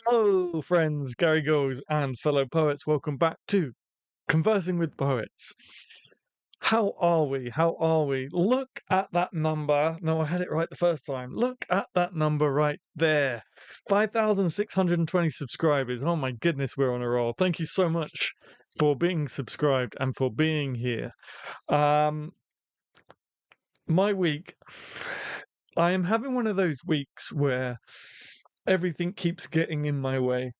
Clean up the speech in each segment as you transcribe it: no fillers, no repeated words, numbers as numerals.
Hello, friends, Gary Goes, and fellow poets. Welcome back to Conversing with Poets. How are we? How are we? Look at that number. No, I had it right the first time. Look at that number right there. 5,620 subscribers. Oh my goodness, we're on a roll. Thank you so much for being subscribed and for being here. My week, I am having one of those weeks where everything keeps getting in my way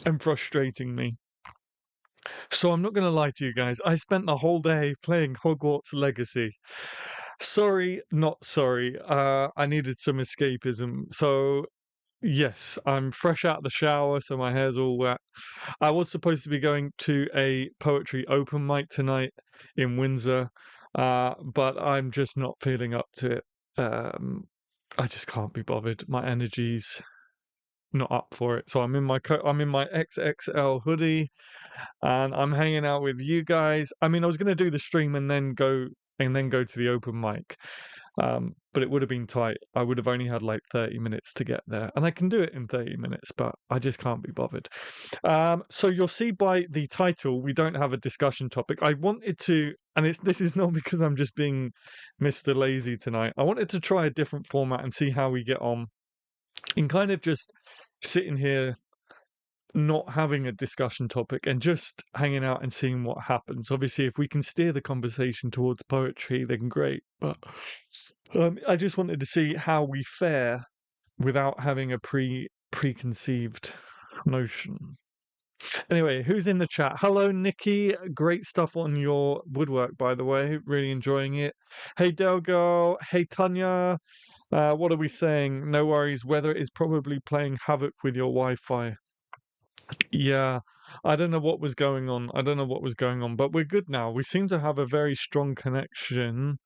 and frustrating me. So I'm not going to lie to you guys. I spent the whole day playing Hogwarts Legacy. Sorry, not sorry. I needed some escapism. So yes, I'm fresh out of the shower, so my hair's all wet. I was supposed to be going to a poetry open mic tonight in Windsor, but I'm just not feeling up to it. I just can't be bothered. My energy's not up for it. So I'm in my I'm in my XXL hoodie and I'm hanging out with you guys. I mean, I was going to do the stream and then go to the open mic, but it would have been tight. I would have only had like 30 minutes to get there, and I can do it in 30 minutes, but I just can't be bothered. So you'll see by the title, we don't have a discussion topic. I wanted to, and this is not because I'm just being Mr. Lazy tonight. I wanted to try a different format and see how we get on in kind of just sitting here not having a discussion topic and just hanging out and seeing what happens. Obviously, if we can steer the conversation towards poetry, then great. But I just wanted to see how we fare without having a preconceived notion. Anyway, who's in the chat? Hello, Nikki. Great stuff on your woodwork, by the way. Really enjoying it. Hey, Delgo. Hey, Tanya. What are we saying? No worries. Weather is probably playing havoc with your Wi-Fi. Yeah, I don't know what was going on. I don't know what was going on, but we're good now. We seem to have a very strong connection,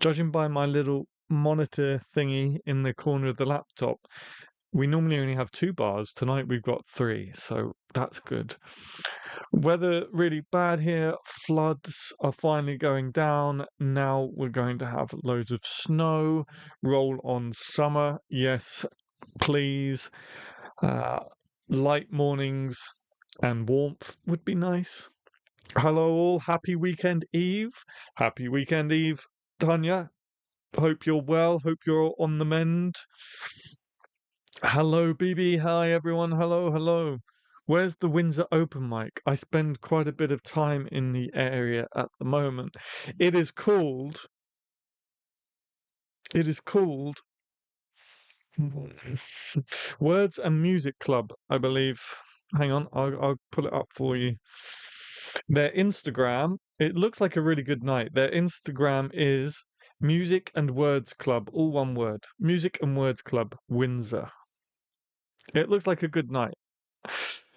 judging by my little monitor thingy in the corner of the laptop. We normally only have 2 bars. Tonight we've got 3, so that's good. Weather really bad here. Floods are finally going down. Now we're going to have loads of snow. Roll on summer. Yes, please. Light mornings and warmth would be nice. Hello, all. Happy weekend eve. Happy weekend eve, Tanya. Hope you're well. Hope you're on the mend. Hello, BB. Hi, everyone. Hello, hello. Where's the Windsor open mic? I spend quite a bit of time in the area at the moment. It is called. Words and Music Club, I believe. Hang on, I'll pull it up for you. Their Instagram, it looks like a really good night. Their Instagram is Music and Words Club, all one word. Music and Words Club, Windsor. It looks like a good night.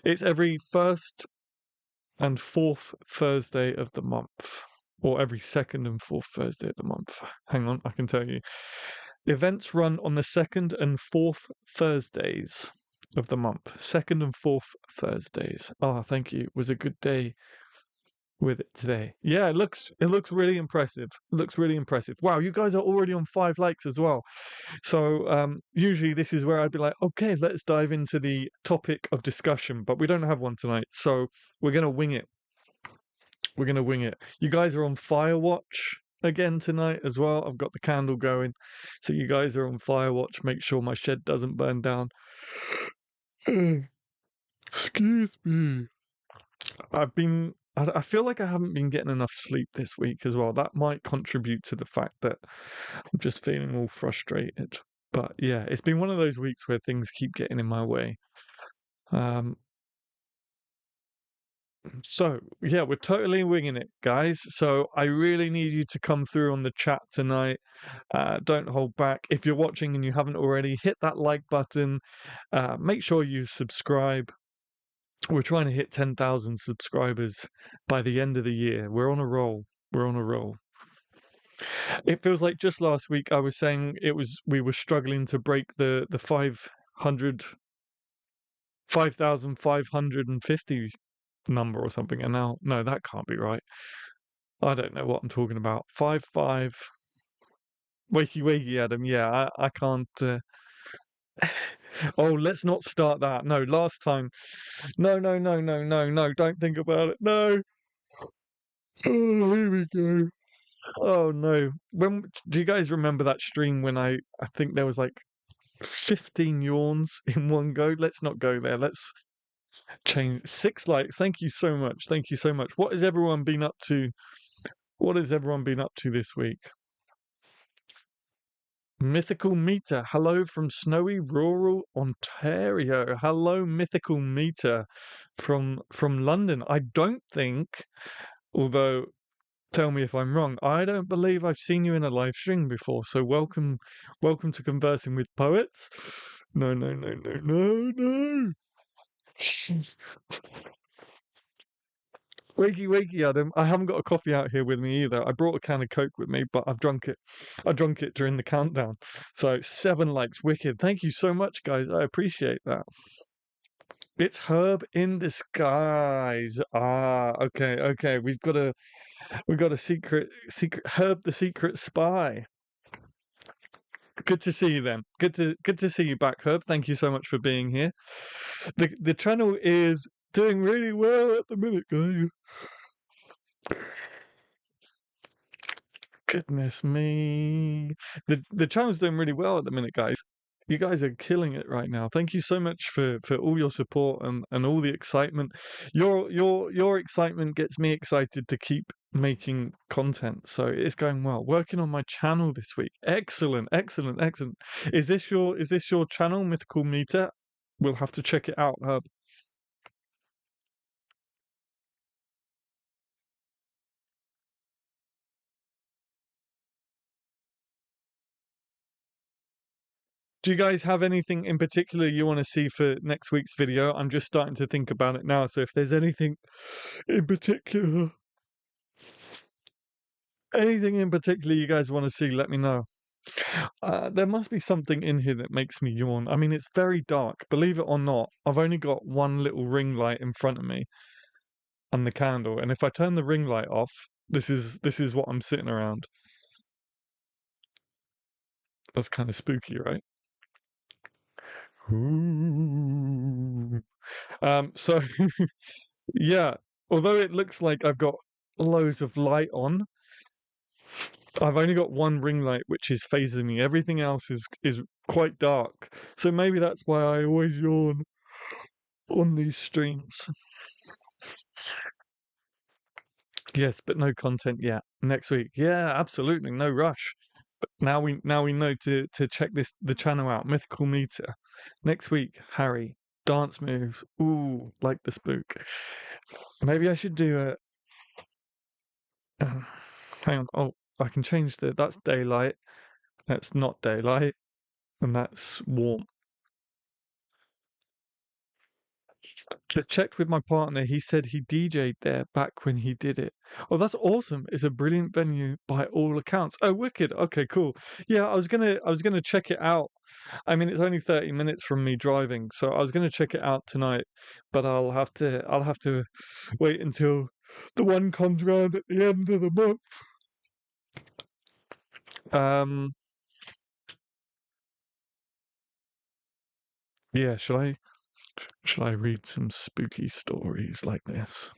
It's every first and fourth Thursday of the month, or every second and fourth Thursday of the month. Hang on, I can tell you. Events run on the second and fourth Thursdays of the month. Second and fourth Thursdays. Oh, thank you. It was a good day with it today. Yeah, it looks really impressive. It looks really impressive. Wow, you guys are already on 5 likes as well. So usually this is where I'd be like, okay, let's dive into the topic of discussion, but we don't have one tonight, so we're gonna wing it. We're gonna wing it. You guys are on Firewatch again tonight as well. I've got the candle going, so you guys are on Firewatch. Make sure my shed doesn't burn down. Excuse me. I feel like I haven't been getting enough sleep this week as well. That might contribute to the fact that I'm just feeling all frustrated. But yeah, it's been one of those weeks where things keep getting in my way. So yeah, we're totally winging it, guys. So I really need you to come through on the chat tonight. Don't hold back. If you're watching and you haven't already, hit that like button. Make sure you subscribe. We're trying to hit 10,000 subscribers by the end of the year. We're on a roll. We're on a roll. It feels like just last week I was saying we were struggling to break the 5,550 number or something, and now no, that can't be right. I don't know what I'm talking about. 5 wakey wakey Adam. Yeah, I can't Oh, let's not start that. No, last time. No, no, no, no, no, no. Don't think about it. No. Oh, here we go. Oh no. When do you guys remember that stream when I think there was like 15 yawns in one go? Let's not go there. Let's change 6 likes. Thank you so much. Thank you so much. What has everyone been up to? What has everyone been up to this week? Mythical Meter. Hello from snowy rural Ontario. Hello, Mythical Meter from London. I don't think, although tell me if I'm wrong, I don't believe I've seen you in a live stream before. So welcome to Conversing with Poets. No, no, no, no, no, no. Wakey, wakey, Adam. I haven't got a coffee out here with me either. I brought a can of Coke with me, but I've drunk it. I drunk it during the countdown. So 7 likes, wicked. Thank you so much, guys. I appreciate that. It's Herb in disguise. Ah, okay, okay. We've got a secret Herb the secret spy. Good to see you then. Good to see you back, Herb. Thank you so much for being here. The channel is doing really well at the minute, guys. Goodness me. The channel's doing really well at the minute, guys. You guys are killing it right now. Thank you so much for all your support and all the excitement. Your excitement gets me excited to keep making content. So it's going well. Working on my channel this week. Excellent, excellent, excellent. Is this your channel, Mythical Meter? We'll have to check it out, Herb. Do you guys have anything in particular you want to see for next week's video? I'm just starting to think about it now. So if there's anything in particular you guys want to see, let me know. There must be something in here that makes me yawn. I mean, it's very dark. Believe it or not, I've only got one little ring light in front of me and the candle. And if I turn the ring light off, this is what I'm sitting around. That's kind of spooky, right? Ooh. So yeah, although it looks like I've got loads of light on, I've only got one ring light which is phasing me. Everything else is quite dark. So maybe that's why I always yawn on these streams. Yes, but no content yet. Next week. Yeah, absolutely. No rush. But now we know to check the channel out. Mythical Meter. Next week, Harry. Dance moves. Ooh, like the spook. Maybe I should do a hang on. Oh, I can change that's daylight. That's not daylight. And that's warm. Just checked with my partner. He said he DJ'd there back when he did it. Oh, that's awesome. It's a brilliant venue by all accounts. Oh, wicked. Okay, cool. Yeah, I was gonna check it out. I mean, it's only 30 minutes from me driving, so I was gonna check it out tonight, but I'll have to wait until the one comes round at the end of the month. Um, yeah, shall I read some spooky stories like this?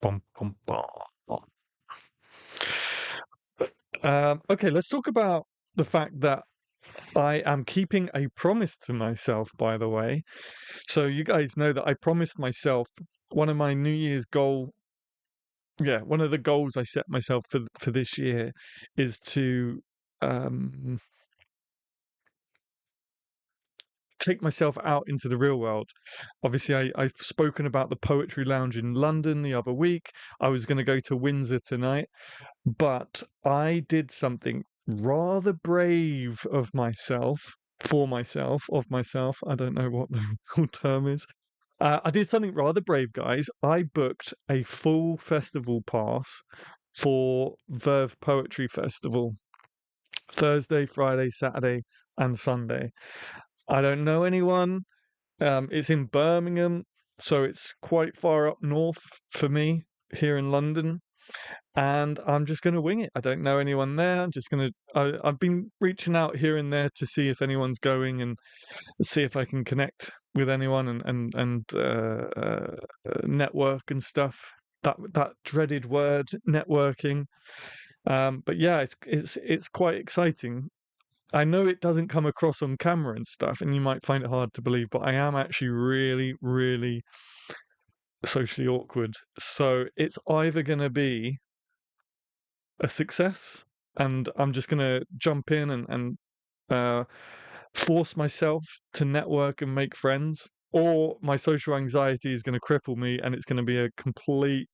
Bum, bum, bum. Okay, let's talk about the fact that I am keeping a promise to myself, by the way. So you guys know that I promised myself one of my New Year's one of the goals I set myself for this year is to um, take myself out into the real world. Obviously, I've spoken about the Poetry Lounge in London the other week. I was going to go to Windsor tonight. But I did something rather brave of myself. I don't know what the full term is. I did something rather brave, guys. I booked a full festival pass for Verve Poetry Festival, Thursday, Friday, Saturday, and Sunday. I don't know anyone. It's in Birmingham, so it's quite far up north for me here in London. and I'm just going to wing it. I don't know anyone there. I've been reaching out here and there to see if anyone's going and see if I can connect with anyone and network and stuff. That dreaded word, networking. But yeah, it's quite exciting. I know it doesn't come across on camera and stuff, and you might find it hard to believe, but I am actually really, really socially awkward. So it's either going to be a success, and I'm just going to jump in and force myself to network and make friends, or my social anxiety is going to cripple me, and it's going to be a complete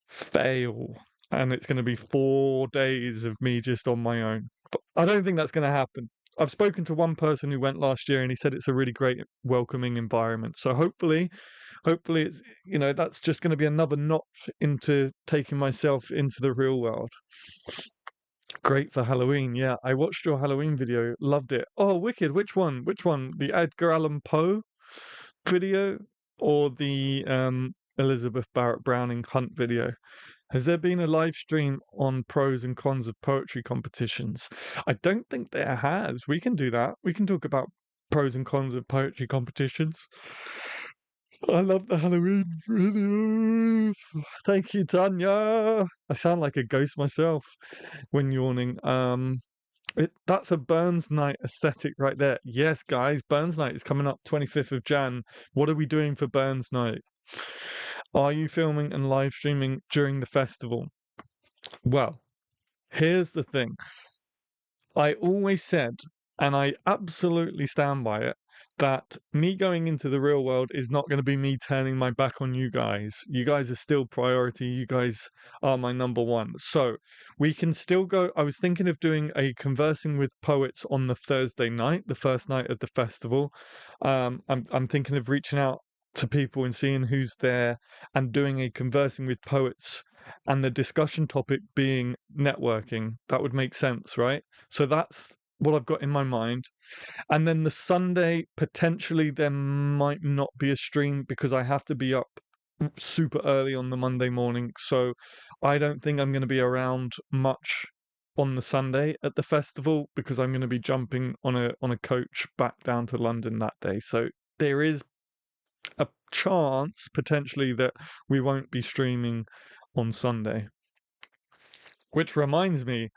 fail, and it's going to be 4 days of me just on my own. But I don't think that's going to happen. I've spoken to one person who went last year, and he said it's a really great, welcoming environment. So hopefully it's that's just going to be another notch into taking myself into the real world. Great for Halloween. Yeah, I watched your Halloween video, loved it. Oh, wicked. Which one, the Edgar Allan Poe video or the Elizabeth Barrett Browning Hunt video? Has there been a live stream on pros and cons of poetry competitions? I don't think there has. We can do that. We can talk about pros and cons of poetry competitions. I love the Halloween videos. Thank you, Tanya. I sound like a ghost myself when yawning. That's a Burns Night aesthetic right there. Yes, guys, Burns Night is coming up 25th of Jan. What are we doing for Burns Night? Are you filming and live streaming during the festival? Well, here's the thing. I always said, and I absolutely stand by it, that me going into the real world is not going to be me turning my back on you guys. You guys are still priority. You guys are my number one. So we can still go. I was thinking of doing a conversing with poets on the Thursday night, the first night of the festival. I'm thinking of reaching out to people and seeing who's there and doing a conversing with poets and the discussion topic being networking. That would make sense, right? So that's what I've got in my mind. And then the Sunday, potentially there might not be a stream because I have to be up super early on the Monday morning. So I don't think I'm going to be around much on the Sunday at the festival because I'm going to be jumping on a coach back down to London that day. So there is a chance potentially that we won't be streaming on Sunday. Which reminds me,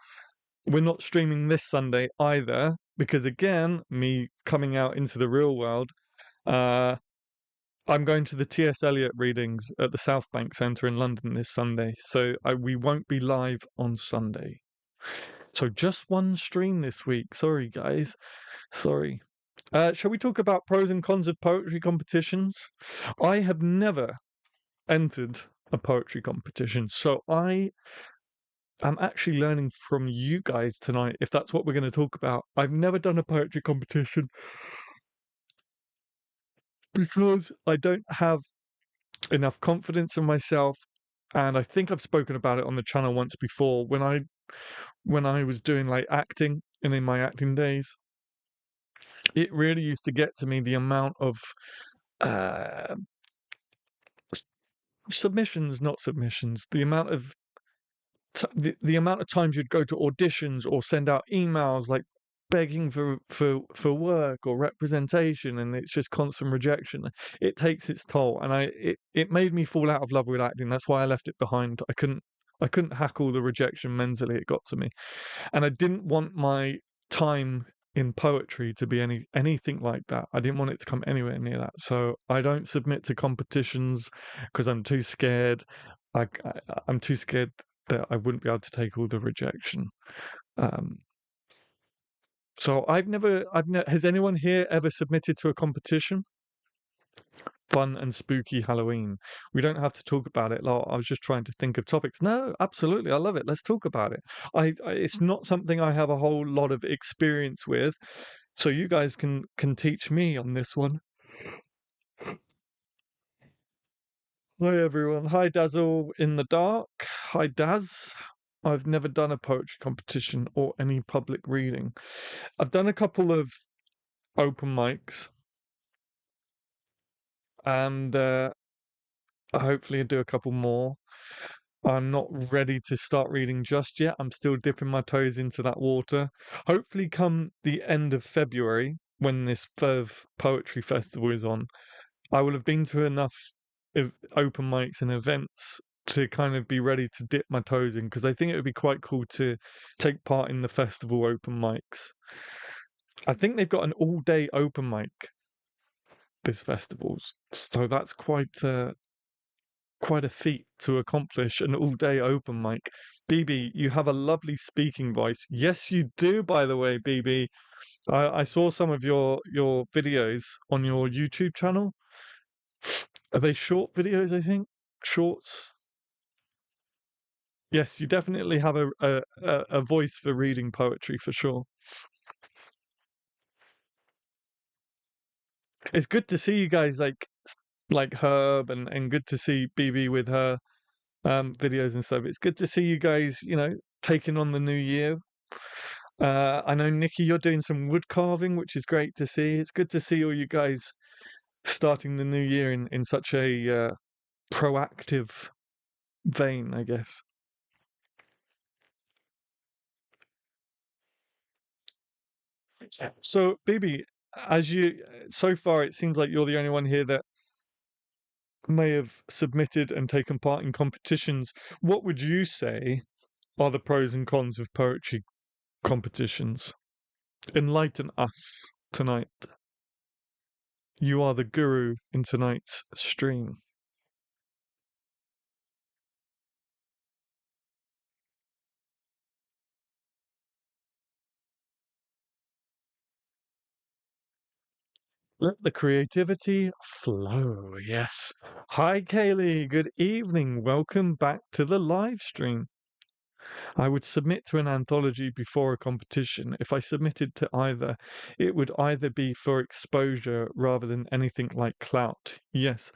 we're not streaming this Sunday either, because again, me coming out into the real world, uh, I'm going to the T.S. Eliot readings at the South Bank Centre in London this Sunday, so we won't be live on Sunday. So just one stream this week. Sorry, guys. Sorry. Shall we talk about pros and cons of poetry competitions? I have never entered a poetry competition, so I'm actually learning from you guys tonight, if that's what we're going to talk about. I've never done a poetry competition because I don't have enough confidence in myself, and I think I've spoken about it on the channel once before when I was doing like acting and in my acting days. It really used to get to me the amount of uh, submissions, not submissions, the amount of times you'd go to auditions or send out emails like begging for work or representation, and it's just constant rejection. It takes its toll, and it made me fall out of love with acting. That's why I left it behind. I couldn't hackle the rejection mentally. It got to me, and I didn't want my time in poetry to be anything like that. I didn't want it to come anywhere near that. So I don't submit to competitions because I'm too scared. I'm too scared that I wouldn't be able to take all the rejection. Um, so has anyone here ever submitted to a competition? Fun and spooky Halloween. We don't have to talk about it. Like, I was just trying to think of topics. No, absolutely, I love it. Let's talk about it. It's not something I have a whole lot of experience with, so you guys can teach me on this one. Hi everyone. Hi Dazzle in the dark. Hi Daz. I've never done a poetry competition or any public reading. I've done a couple of open mics, and hopefully I'll do a couple more. I'm not ready to start reading just yet. I'm still dipping my toes into that water. Hopefully, come the end of February, when this Verve Poetry Festival is on, I will have been to enough open mics and events to kind of be ready to dip my toes in, because I think it would be quite cool to take part in the festival open mics. I think they've got an all-day open mic this festival, so that's quite a feat to accomplish, an all-day open mic. BB, you have a lovely speaking voice. Yes, you do, by the way, BB. I saw some of your videos on your YouTube channel. Are they short videos, I think? Shorts? Yes, you definitely have a voice for reading poetry for sure. It's good to see you guys like Herb, and good to see BB with her videos and stuff. It's good to see you guys, taking on the new year. I know, Nikki, you're doing some wood carving, which is great to see. It's good to see all you guys starting the new year in such a proactive vein, I guess. So, BB, so far, it seems like you're the only one here that may have submitted and taken part in competitions. What would you say are the pros and cons of poetry competitions? Enlighten us tonight. You are the guru in tonight's stream. Let the creativity flow. Yes. Hi, Kaylee. Good evening. Welcome back to the live stream. I would submit to an anthology before a competition. If I submitted to either, it would either be for exposure rather than anything like clout. Yes.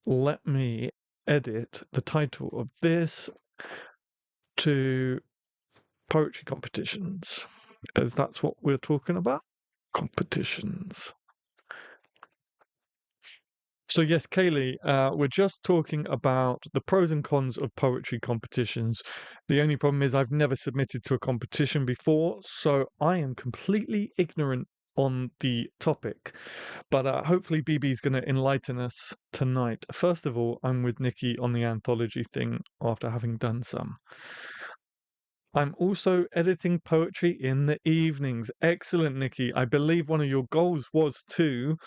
Let me edit the title of this to poetry competitions, as that's what we're talking about. Competitions. So yes, Kaylee, we're just talking about the pros and cons of poetry competitions. The only problem is I've never submitted to a competition before, so I am completely ignorant on the topic. But hopefully BB's going to enlighten us tonight. First of all, I'm with Nikki on the anthology thing after having done some. I'm also editing poetry in the evenings. Excellent, Nikki. I believe one of your goals was to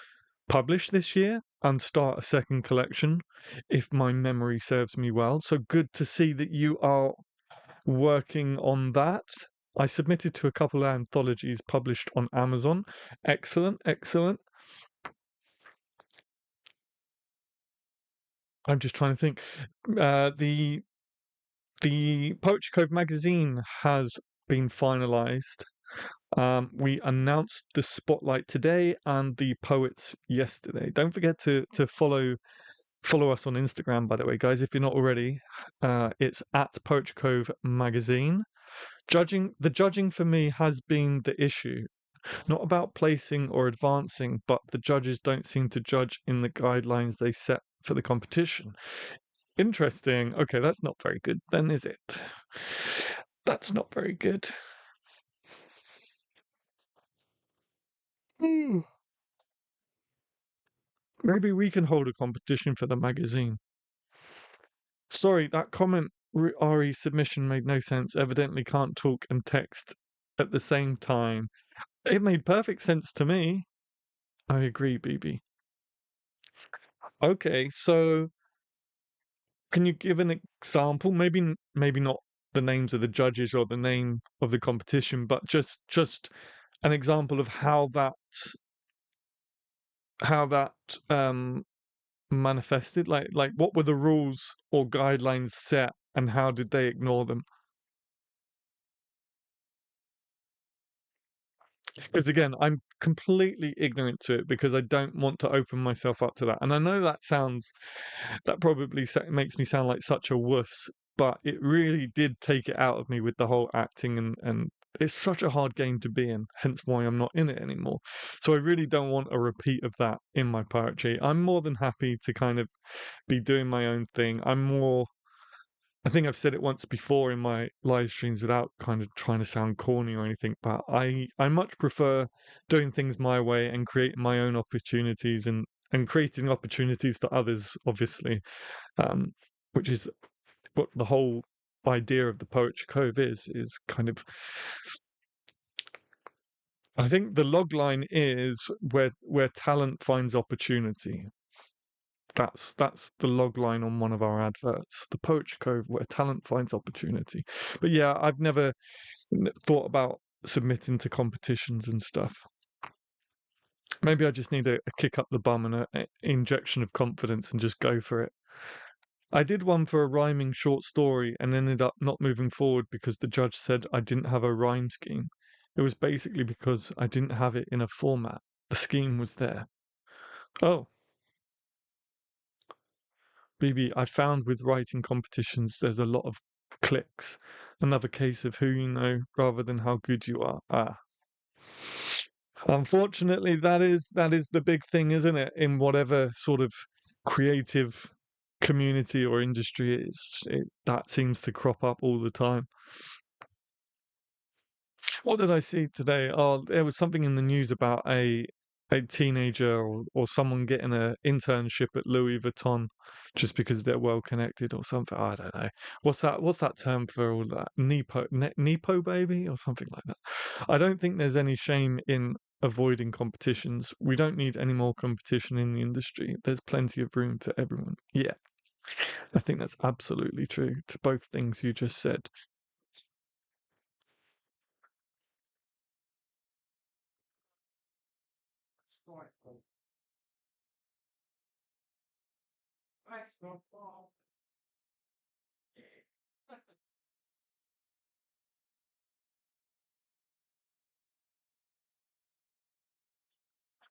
publish this year and start a second collection, if my memory serves me well. So good to see that you are working on that. I submitted to a couple of anthologies published on Amazon. Excellent, excellent. I'm just trying to think. The Poetry Cove magazine has been finalised. We announced the spotlight today and the poets yesterday. Don't forget to follow us on Instagram, by the way, guys, if you're not already. It's at Poetry Cove magazine. The judging for me has been the issue. Not about placing or advancing, but the judges don't seem to judge in the guidelines they set for the competition. Interesting. Okay, that's not very good then, is it? That's not very good. Hmm. Maybe we can hold a competition for the magazine. Sorry, that comment RE submission made no sense. Evidently can't talk and text at the same time. It made perfect sense to me. I agree, BB. Okay, so can you give an example? Maybe not the names of the judges or the name of the competition, but just an example of how that manifested. Like what were the rules or guidelines set, and how did they ignore them? Because again, I'm completely ignorant to it because I don't want to open myself up to that. And I know that probably makes me sound like such a wuss, but it really did take it out of me with the whole acting, and it's such a hard game to be in, hence why I'm not in it anymore. So I really don't want a repeat of that in my poetry. I'm more than happy to kind of be doing my own thing. I'm more I think I've said it once before in my live streams without kind of trying to sound corny or anything, but I much prefer doing things my way and creating my own opportunities and creating opportunities for others, obviously, um, which is what the whole idea of the Poetry Cove is kind of. I think the log line is where talent finds opportunity. That's the log line on one of our adverts. The Poetry Cove, where talent finds opportunity. But yeah, I've never thought about submitting to competitions and stuff. Maybe I just need a kick up the bum and a injection of confidence and just go for it. I did one for a rhyming short story and ended up not moving forward because the judge said I didn't have a rhyme scheme. It was basically because I didn't have it in a format. The scheme was there. Oh, BB, I found with writing competitions there's a lot of clicks. Another case of who you know rather than how good you are. Ah. Unfortunately, that is the big thing, isn't it? In whatever sort of creative community or industry that seems to crop up all the time. What did I see today? Oh, there was something in the news about a teenager or someone getting an internship at Louis Vuitton just because they're well connected or something. I don't know. What's that term for all that? Nepo baby or something like that. I don't think there's any shame in avoiding competitions. We don't need any more competition in the industry. There's plenty of room for everyone. Yeah, I think that's absolutely true to both things you just said.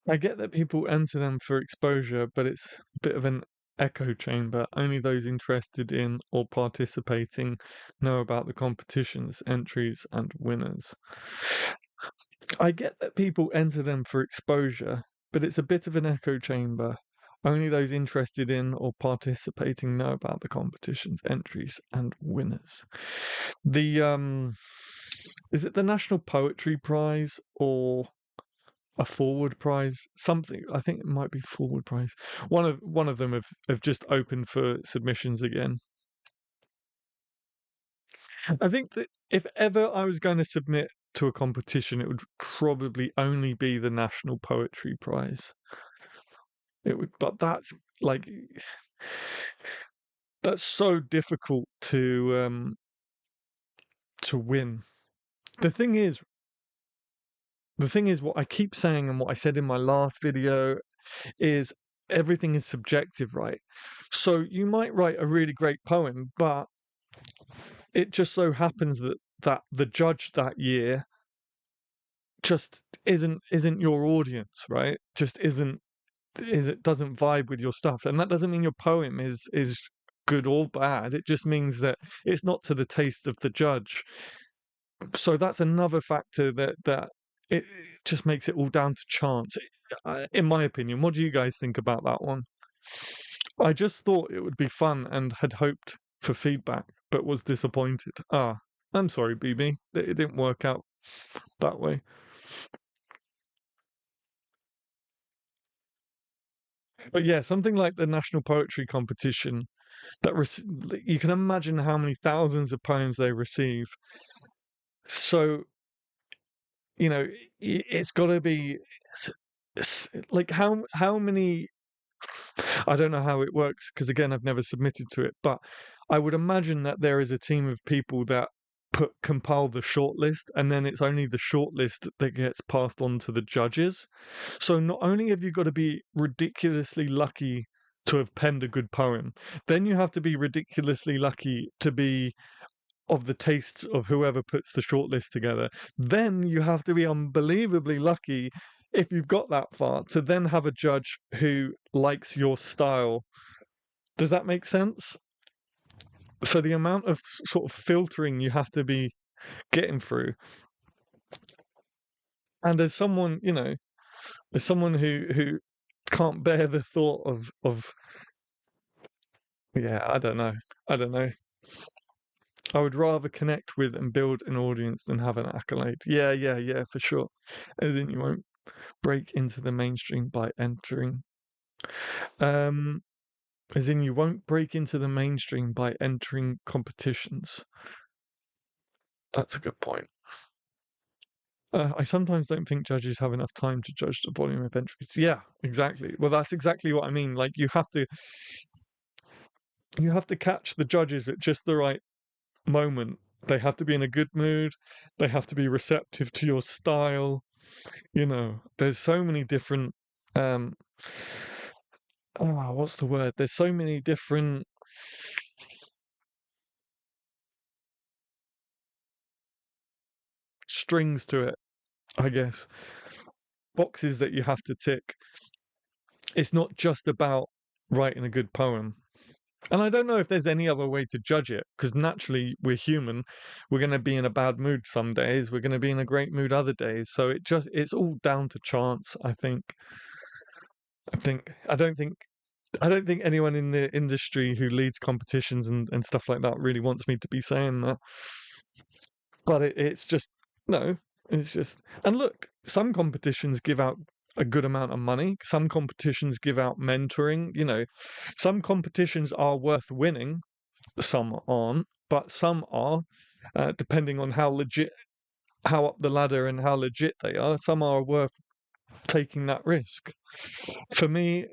I get that people enter them for exposure, but it's a bit of an echo chamber. Only those interested in or participating know about the competitions, entries, and winners. I get that people enter them for exposure, but it's a bit of an echo chamber. Only those interested in or participating know about the competitions, entries, and winners. The is it the National Poetry Prize or a forward prize? Something, I think it might be forward prize. One of them have just opened for submissions again. I think that if ever I was going to submit to a competition, it would probably only be the National Poetry Prize. It would, but that's like that's so difficult to win. The thing is, the thing is, what I keep saying and what I said in my last video is everything is subjective, right? So you might write a really great poem, but it just so happens that the judge that year just isn't your audience, right? Just isn't is it doesn't vibe with your stuff, and that doesn't mean your poem is good or bad. It just means that it's not to the taste of the judge. So that's another factor that it just makes it all down to chance, in my opinion. What do you guys think about that one? I just thought it would be fun and had hoped for feedback, but was disappointed. Ah, I'm sorry, BB. It didn't work out that way. But yeah, something like the National Poetry Competition you can imagine how many thousands of poems they receive. So, it's got to be like how many. I don't know how it works because again, I've never submitted to it, but I would imagine that there is a team of people that compile the shortlist, and then it's only the shortlist that gets passed on to the judges. So not only have you got to be ridiculously lucky to have penned a good poem, then you have to be ridiculously lucky to be of the tastes of whoever puts the shortlist together. Then you have to be unbelievably lucky if you've got that far to then have a judge who likes your style. Does that make sense? So the amount of sort of filtering you have to be getting through. And as someone, as someone who can't bear the thought of yeah, I don't know. I don't know. I would rather connect with and build an audience than have an accolade. Yeah, yeah, yeah, for sure. As in, you won't break into the mainstream by entering. Um, as in, you won't break into the mainstream by entering competitions. That's a good point. I sometimes don't think judges have enough time to judge the volume of entries. Yeah, exactly. Well, that's exactly what I mean. Like you have to catch the judges at just the right moment. They have to be in a good mood. They have to be receptive to your style. There's so many different um what's the word? There's so many different strings to it, I guess. Boxes that you have to tick. It's not just about writing a good poem. And I don't know if there's any other way to judge it, because naturally we're human. We're going to be in a bad mood some days. We're going to be in a great mood other days. So it's all down to chance, I think. I think I don't think anyone in the industry who leads competitions and stuff like that really wants me to be saying that. But it's just no, it's just and look, some competitions give out a good amount of money. Some competitions give out mentoring. Some competitions are worth winning. Some aren't, but some are, depending on how up the ladder and how legit they are. Some are worth taking that risk. For me,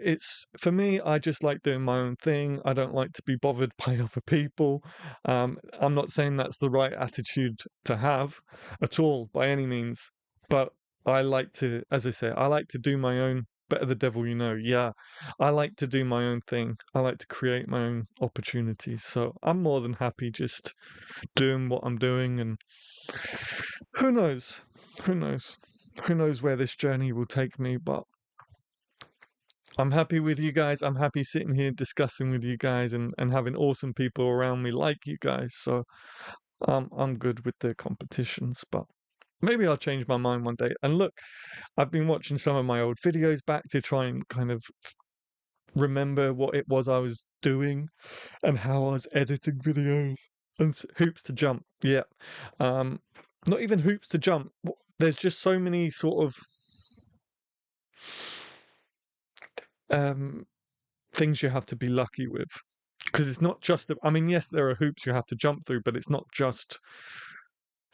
I just like doing my own thing. I don't like to be bothered by other people. I'm not saying that's the right attitude to have at all by any means, but I like to, as I say, I like to do my own. Better the devil you know. Yeah, I like to do my own thing. I like to create my own opportunities. So I'm more than happy just doing what I'm doing, and who knows? Who knows? Who knows where this journey will take me? But I'm happy with you guys. I'm happy sitting here discussing with you guys and having awesome people around me like you guys. So I'm good with the competitions, but maybe I'll change my mind one day. And look, I've been watching some of my old videos back to try and kind of remember what it was I was doing and how I was editing videos. And hoops to jump, yeah. Um, Not even hoops to jump. There's just so many sort of um things you have to be lucky with, because it's not just I mean, yes, there are hoops you have to jump through, but it's not just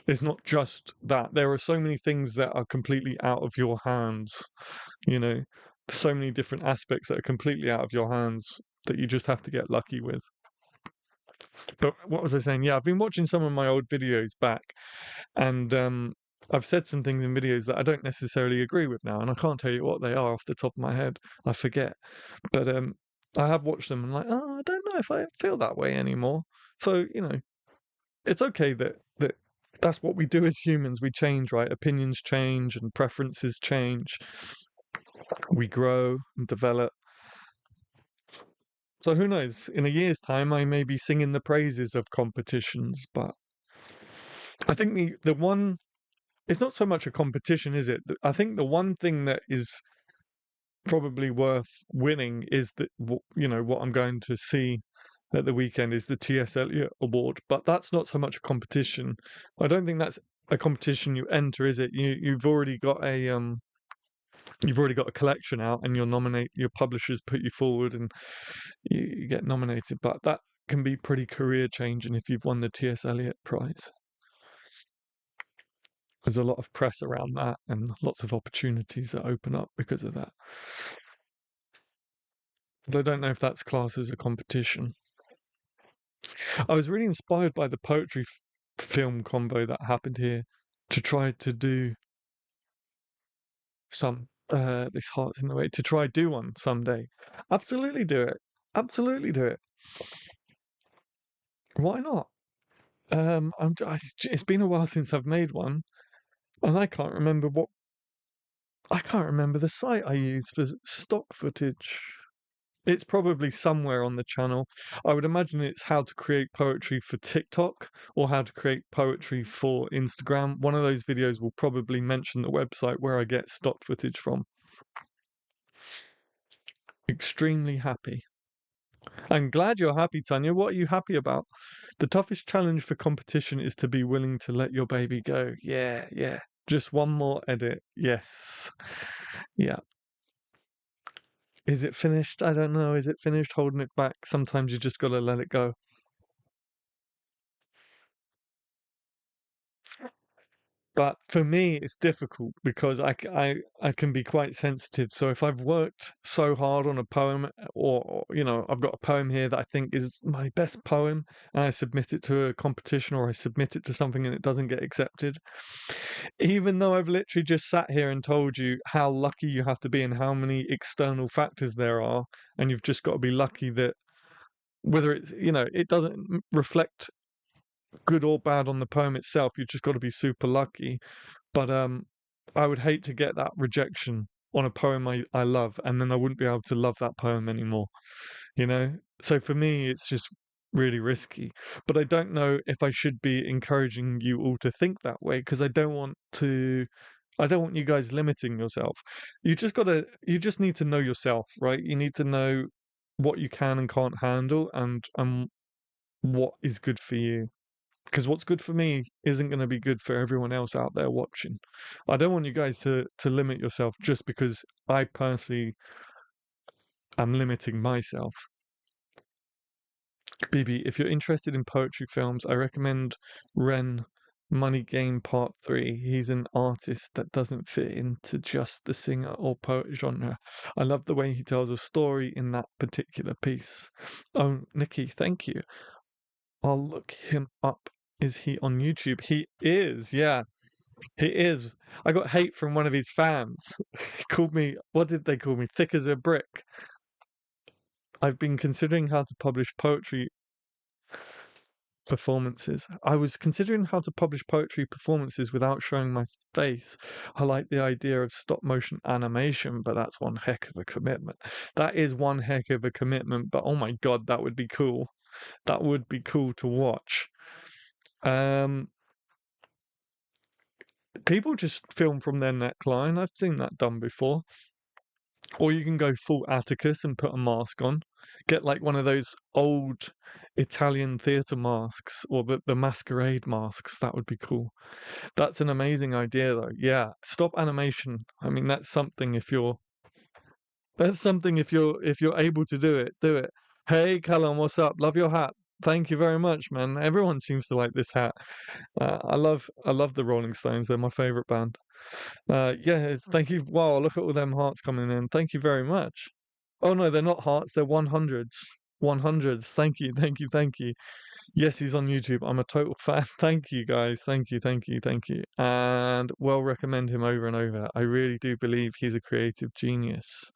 that. There are so many things that are completely out of your hands. you know There's so many different aspects that are completely out of your hands that you just have to get lucky with. But what was I saying? Yeah, I've been watching some of my old videos back, and I've said some things in videos that I don't necessarily agree with now, and I can't tell you what they are off the top of my head. I forget. But I have watched them and like, oh, I don't know if I feel that way anymore. So it's okay that's what we do as humans. We change, right? Opinions change and preferences change. We grow and develop. So who knows? In a year's time, I may be singing the praises of competitions. But I think the one, it's not so much a competition, is it? I think the one thing that is probably worth winning is that what I'm going to see at the weekend is the T.S. Eliot Award, but that's not so much a competition. I don't think that's a competition you enter, is it? You've already got a collection out, and your publishers put you forward, and you get nominated. But that can be pretty career changing if you've won the T.S. Eliot Prize. There's a lot of press around that, and lots of opportunities that open up because of that. But I don't know if that's classed as a competition. I was really inspired by the poetry film convo that happened here to try to do some. This heart's in the way to try do one someday. Absolutely do it. Absolutely do it. Why not? It's been a while since I've made one, and I can't remember the site I used for stock footage. It's probably somewhere on the channel. I would imagine it's how to create poetry for TikTok or how to create poetry for Instagram. One of those videos will probably mention the website where I get stock footage from. Extremely happy. I'm glad you're happy, Tanya. What are you happy about? The toughest challenge for competition is to be willing to let your baby go. Yeah, yeah. Just one more edit. Yes. Yeah. Is it finished? I don't know. Is it finished? Holding it back. Sometimes you just gotta let it go. But for me, it's difficult because I can be quite sensitive. So if I've worked so hard on a poem, or I've got a poem here that I think is my best poem, and I submit it to a competition or I submit it to something and it doesn't get accepted, even though I've literally just sat here and told you how lucky you have to be and how many external factors there are, and you've just got to be lucky that whether it doesn't reflect good or bad on the poem itself, you've just got to be super lucky. But I would hate to get that rejection on a poem I love, and then I wouldn't be able to love that poem anymore, you know? So for me, it's just really risky. But I don't know if I should be encouraging you all to think that way because I don't want you guys limiting yourself. You just need to know yourself, right? You need to know what you can and can't handle and what is good for you. Because what's good for me isn't going to be good for everyone else out there watching. I don't want you guys to limit yourself just because I personally am limiting myself. BB, if you're interested in poetry films, I recommend Ren Money Game Part 3. He's an artist that doesn't fit into just the singer or poet genre. I love the way he tells a story in that particular piece. Oh, Nikki, thank you. I'll look him up. Is he on YouTube? He is, yeah. He is. I got hate from one of his fans. He called me, what did they call me? Thick as a brick. I've been considering how to publish poetry performances. I was considering how to publish poetry performances without showing my face. I like the idea of stop motion animation, but that's one heck of a commitment. That is one heck of a commitment, but oh my God, that would be cool. That would be cool to watch. Um, People just film from their neckline. I've seen that done before. Or you can go full Atticus and put a mask on. Get like one of those old Italian theatre masks or the masquerade masks. That would be cool. That's an amazing idea though. Yeah. Stop animation. I mean if you're able to do it, do it. Hey Callum, what's up? Love your hat. Thank you very much, man. Everyone seems to like this hat. I love the Rolling Stones. They're my favorite band. Thank you. Wow, look at all them hearts coming in. Thank you very much. Oh no, they're not hearts, they're 100s. 100s. Thank you, thank you, thank you. Yes, he's on YouTube. I'm a total fan. Thank you guys. Thank you, thank you, thank you. And well recommend him over and over. I really do believe he's a creative genius.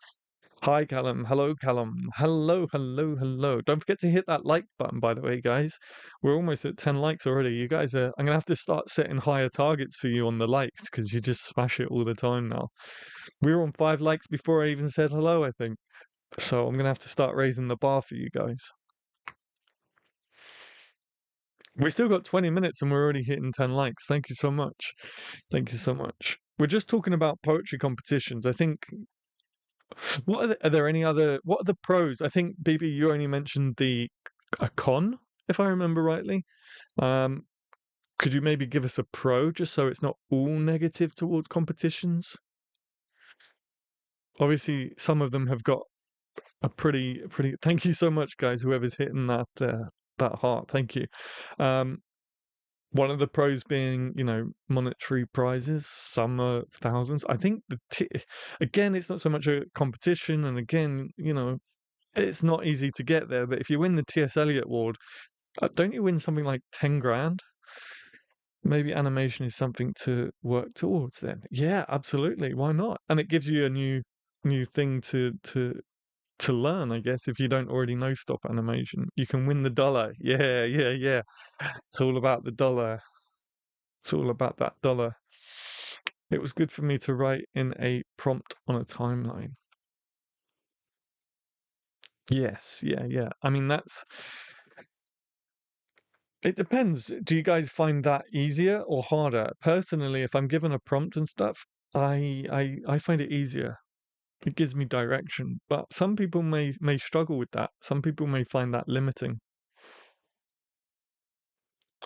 Hi, Callum. Hello, Callum. Hello, hello, hello. Don't forget to hit that like button, by the way, guys. We're almost at 10 likes already. You guys are, I'm going to have to start setting higher targets for you on the likes because you just smash it all the time now. We were on 5 likes before I even said hello, I think. So I'm going to have to start raising the bar for you guys. We still got 20 minutes and we're already hitting 10 likes. Thank you so much. Thank you so much. We're just talking about poetry competitions. I think are there any other? What are the pros? I think BB, you only mentioned the a con, if I remember rightly. Um, could you maybe give us a pro, just so it's not all negative towards competitions? Obviously, some of them have got a pretty. Thank you so much, guys. Whoever's hitting that heart, thank you. Um, One of the pros being, monetary prizes. Some are thousands. I think again, it's not so much a competition, and again, it's not easy to get there, but if you win the T.S. Eliot Award, don't you win something like 10 grand? Maybe animation is something to work towards then. Yeah, absolutely. Why not? And it gives you a new thing to learn, I guess, if you don't already know stop animation. You can win the dollar. Yeah, yeah, yeah. It's all about the dollar. It's all about that dollar. It was good for me to write in a prompt on a timeline. Yes, yeah, yeah. I mean, it depends. Do you guys find that easier or harder? Personally, if I'm given a prompt and stuff, I find it easier It gives me direction. But some people may struggle with that. Some people may find that limiting.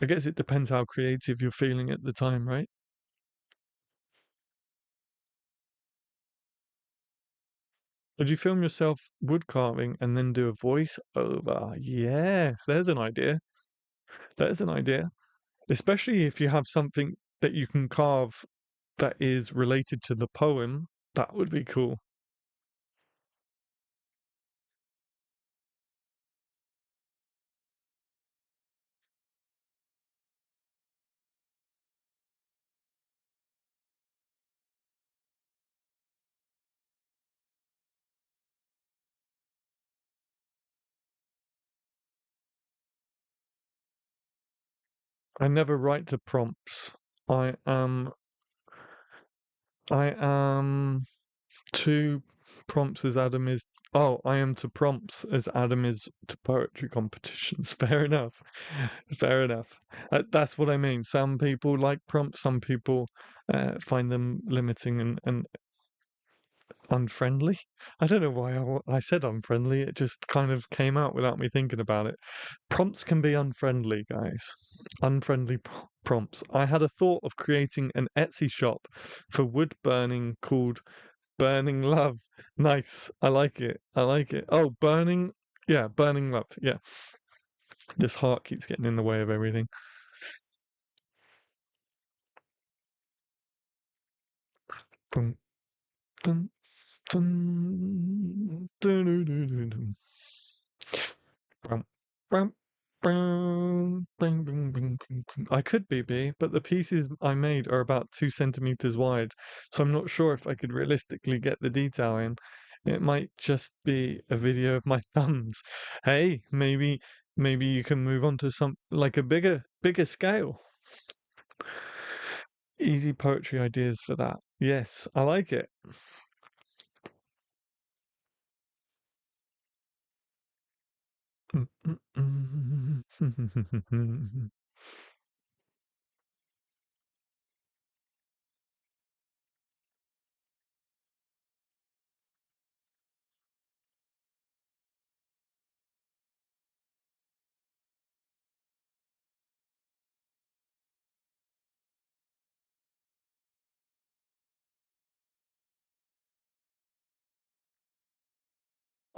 I guess it depends how creative you're feeling at the time, right? Would you film yourself wood carving and then do a voice over? Yes, there's an idea. There's an idea. Especially if you have something that you can carve that is related to the poem, that would be cool. I never write to prompts. I am I am to prompts as Adam is. Oh, I am to prompts as Adam is to poetry competitions. Fair enough. Fair enough. That's what I mean. Some people like prompts. Some people find them limiting and unfriendly. I don't know why I said unfriendly. It just kind of came out without me thinking about it. Prompts can be unfriendly, guys. Unfriendly prompts. I had a thought of creating an Etsy shop for wood burning called Burning Love. Nice. I like it. I like it. Oh, burning. Yeah, burning love. Yeah. This heart keeps getting in the way of everything. Boom, dun, dun, dun, dun, dun, dun, dun. Brum, brum, brum, bing, bing, bing, bing, bing. I could be, but the pieces I made are about 2 centimeters wide, so I'm not sure if I could realistically get the detail in. It might just be a video of my thumbs. Hey, maybe you can move on to some like a bigger scale. Easy poetry ideas for that. Yes, I like it.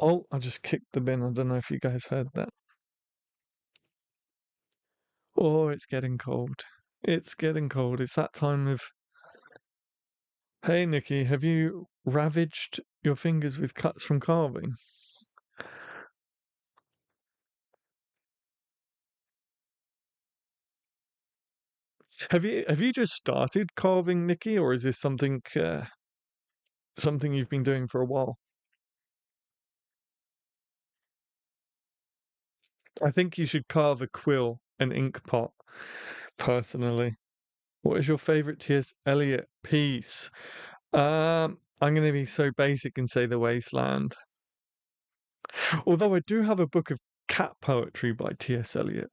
Oh, I just kicked the bin. I don't know if you guys heard that. Oh, it's getting cold. It's getting cold. It's that time of. Hey, Nikki, have you ravaged your fingers with cuts from carving? Have you just started carving, Nikki, or is this something you've been doing for a while? I think you should carve a quill, an ink pot, personally. What is your favorite T.S. Eliot piece? I'm going to be so basic and say The Wasteland. Although I do have a book of cat poetry by T.S. Eliot,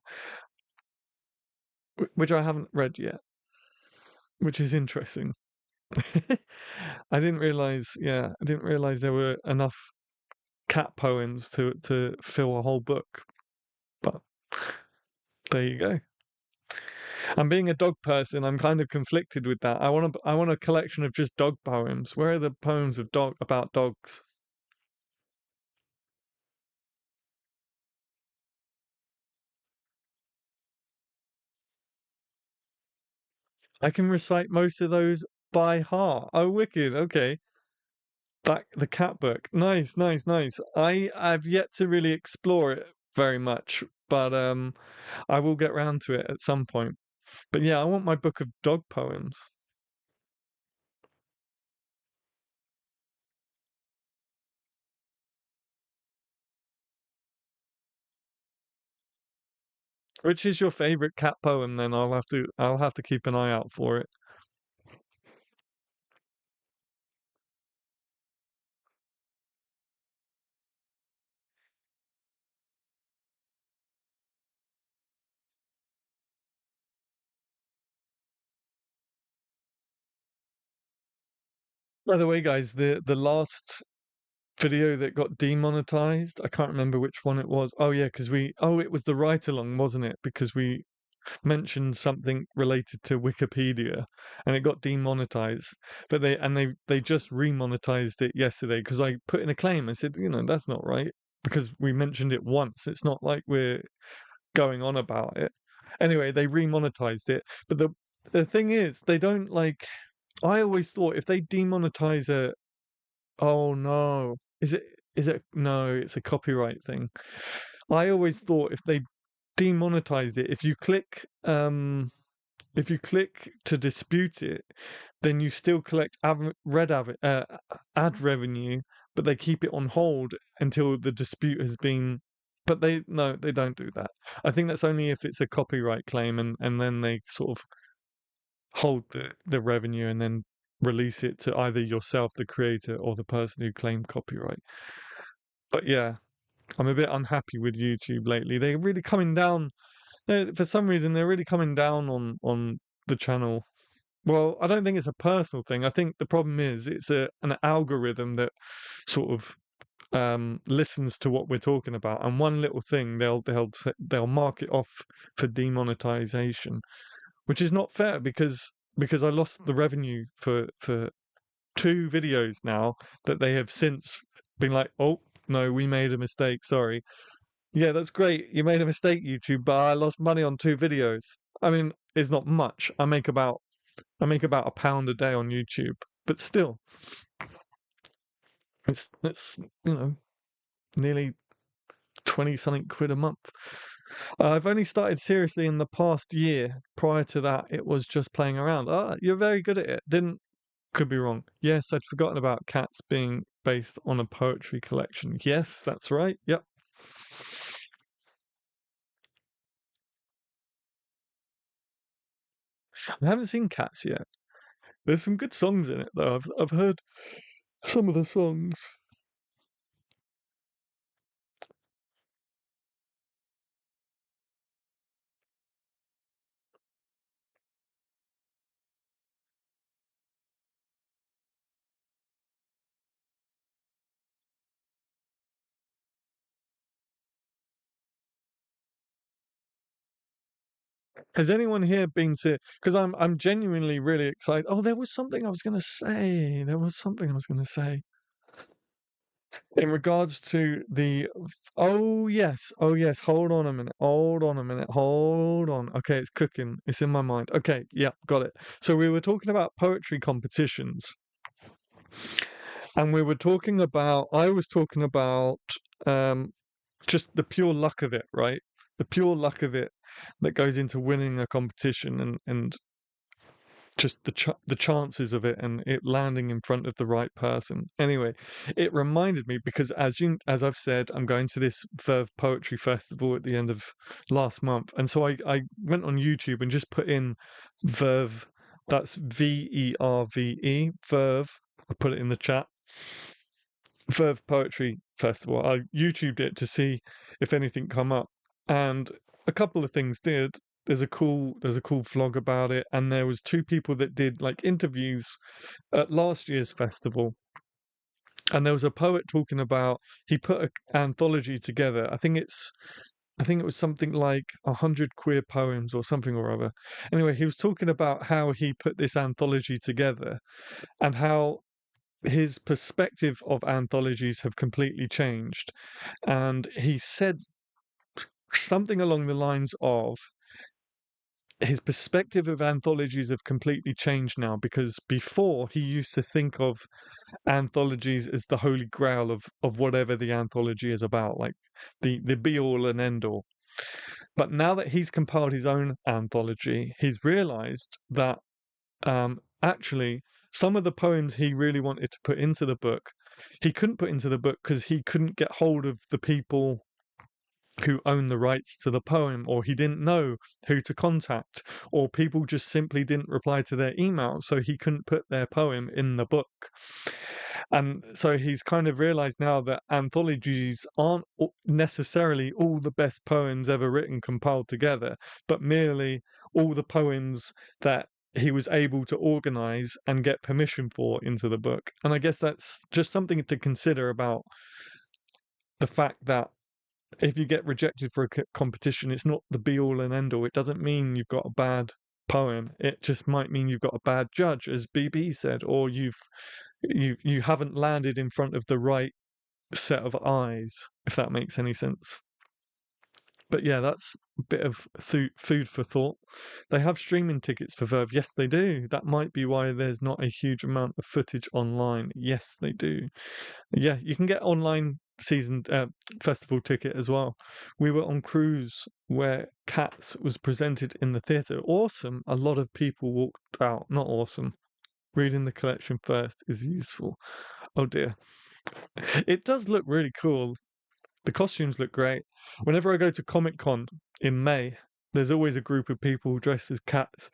which I haven't read yet, which is interesting. I didn't realize there were enough cat poems to fill a whole book. But there you go. And being a dog person, I'm kind of conflicted with that. I want a collection of just dog poems. Where are the poems of dog about dogs? I can recite most of those by heart. Oh, wicked. Okay. Back the cat book. Nice, nice, nice. I've yet to really explore it very much, but I will get round to it at some point. But yeah, I want my book of dog poems. Which is your favorite cat poem then? I'll have to keep an eye out for it. By the way, guys, the last video that got demonetized. I can't remember which one it was. Oh yeah, because it was the write along, wasn't it? Because we mentioned something related to Wikipedia and it got demonetized. But they just remonetized it yesterday because I put in a claim. I said, that's not right because we mentioned it once. It's not like we're going on about it. Anyway, they remonetized it. But the thing is, they don't like. I always thought if they demonetize it, oh no, is it no? It's a copyright thing. I always thought if they demonetized it, if you click to dispute it, then you still collect ad revenue, but they keep it on hold until the dispute has been. But they don't do that. I think that's only if it's a copyright claim, and then they sort of hold the revenue and then release it to either yourself, the creator, or the person who claimed copyright. But yeah, I'm a bit unhappy with YouTube lately. They're really coming down. For some reason, they're really coming down on the channel. Well, I don't think it's a personal thing. I think the problem is it's an algorithm that sort of listens to what we're talking about, and one little thing they'll mark it off for demonetization, which is not fair because I lost the revenue for 2 videos now that they have since been like, oh no, we made a mistake, sorry. Yeah, that's great. You made a mistake, YouTube, but I lost money on 2 videos. I mean, it's not much. I make about £1 a day on YouTube, but still, it's nearly 20 something quid a month. I've only started seriously in the past year. Prior to that, it was just playing around. Ah, you're very good at it. Didn't Could be wrong. Yes, I'd forgotten about Cats being based on a poetry collection. Yes, that's right. Yep. I haven't seen Cats yet. There's some good songs in it though. I've heard some of the songs. Has anyone here been to? Because I'm genuinely really excited. Oh, there was something I was going to say. There was something I was going to say in regards to the. Oh yes. Hold on a minute. Hold on a minute. Hold on. Okay, it's cooking. It's in my mind. Okay, yeah, got it. So we were talking about poetry competitions, and we were talking about. I was talking about um, just the pure luck of it, right? The pure luck of it that goes into winning a competition and just the chances of it and it landing in front of the right person. Anyway, it reminded me because as I've said, I'm going to this Verve Poetry Festival at the end of last month, and so I went on YouTube and just put in Verve. That's Verve. Verve. I put it in the chat. Verve Poetry Festival. I YouTubed it to see if anything come up, and a couple of things did. There's a cool vlog about it, and there was 2 people that did like interviews at last year's festival, and there was a poet talking about he put an anthology together. I think it was something like 100 queer poems or something or other. Anyway, he was talking about how he put this anthology together and how his perspective of anthologies have completely changed. And he said something along the lines of his perspective of anthologies have completely changed now because before he used to think of anthologies as the holy grail of whatever the anthology is about, like the be all and end all. But now that he's compiled his own anthology, he's realized that actually some of the poems he really wanted to put into the book, he couldn't put into the book because he couldn't get hold of the people who own the rights to the poem, or he didn't know who to contact, or people just simply didn't reply to their email, so he couldn't put their poem in the book. And so he's kind of realized now that anthologies aren't necessarily all the best poems ever written compiled together, but merely all the poems that he was able to organize and get permission for into the book. And I guess that's just something to consider about the fact that if you get rejected for a competition, it's not the be all and end all. It doesn't mean you've got a bad poem. It just might mean you've got a bad judge, as BB said, or you haven't landed in front of the right set of eyes, if that makes any sense. But yeah, that's a bit of food for thought. They have streaming tickets for Verve. Yes, they do. That might be why there's not a huge amount of footage online. Yes, they do. Yeah, you can get online season festival ticket as well. We were on cruise where Cats was presented in the theatre. Awesome. A lot of people walked out. Not awesome. Reading the collection first is useful. Oh dear. It does look really cool. The costumes look great. Whenever I go to Comic Con in May, there's always a group of people dressed as cats.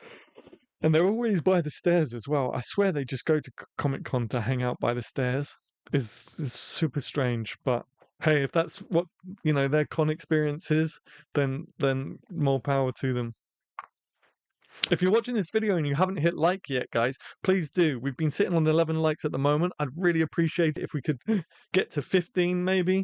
And they're always by the stairs as well. I swear they just go to Comic Con to hang out by the stairs. Is super strange, but hey, if that's what their con experience is, then more power to them. If you're watching this video and you haven't hit like yet, guys, please do. We've been sitting on 11 likes at the moment. I'd really appreciate it if we could get to 15 maybe.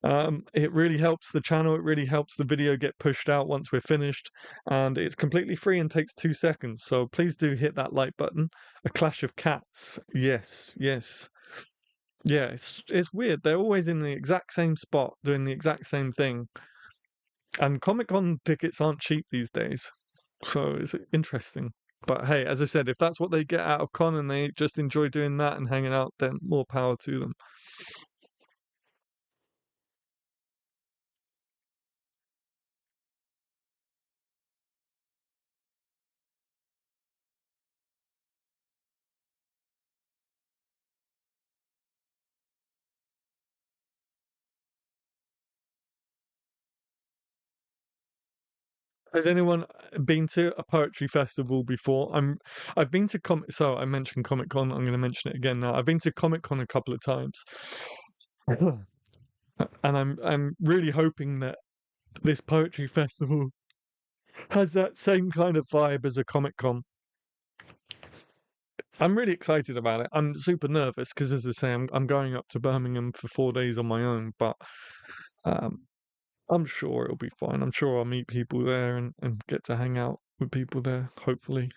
It really helps the channel. It really helps the video get pushed out once we're finished, and it's completely free and takes 2 seconds. So please do hit that like button. A Clash of Cats. Yes. Yeah, it's weird. They're always in the exact same spot doing the exact same thing. And Comic-Con tickets aren't cheap these days. So it's interesting. But hey, as I said, if that's what they get out of con and they just enjoy doing that and hanging out, then more power to them. Has anyone been to a poetry festival before? I've been to so I mentioned Comic Con. I'm going to mention it again now. I've been to Comic Con a couple of times, and I'm really hoping that this poetry festival has that same kind of vibe as a Comic Con. I'm really excited about it. I'm super nervous because, as I say, I'm going up to Birmingham for 4 days on my own, but um, I'm sure it'll be fine. I'm sure I'll meet people there and get to hang out with people there, hopefully.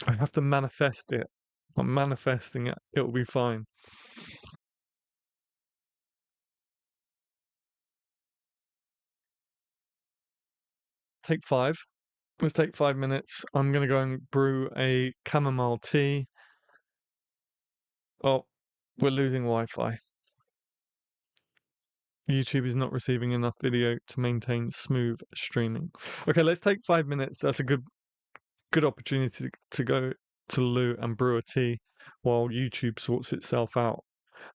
I have to manifest it. I'm manifesting it. It'll be fine. Take 5. Let's take 5 minutes. I'm going to go and brew a chamomile tea. Oh, we're losing Wi-Fi. YouTube is not receiving enough video to maintain smooth streaming. Okay, let's take 5 minutes. That's a good opportunity to go to Lou and brew a tea while YouTube sorts itself out.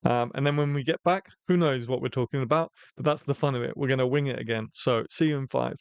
And then when we get back, who knows what we're talking about, but that's the fun of it. We're going to wing it again. So see you in 5.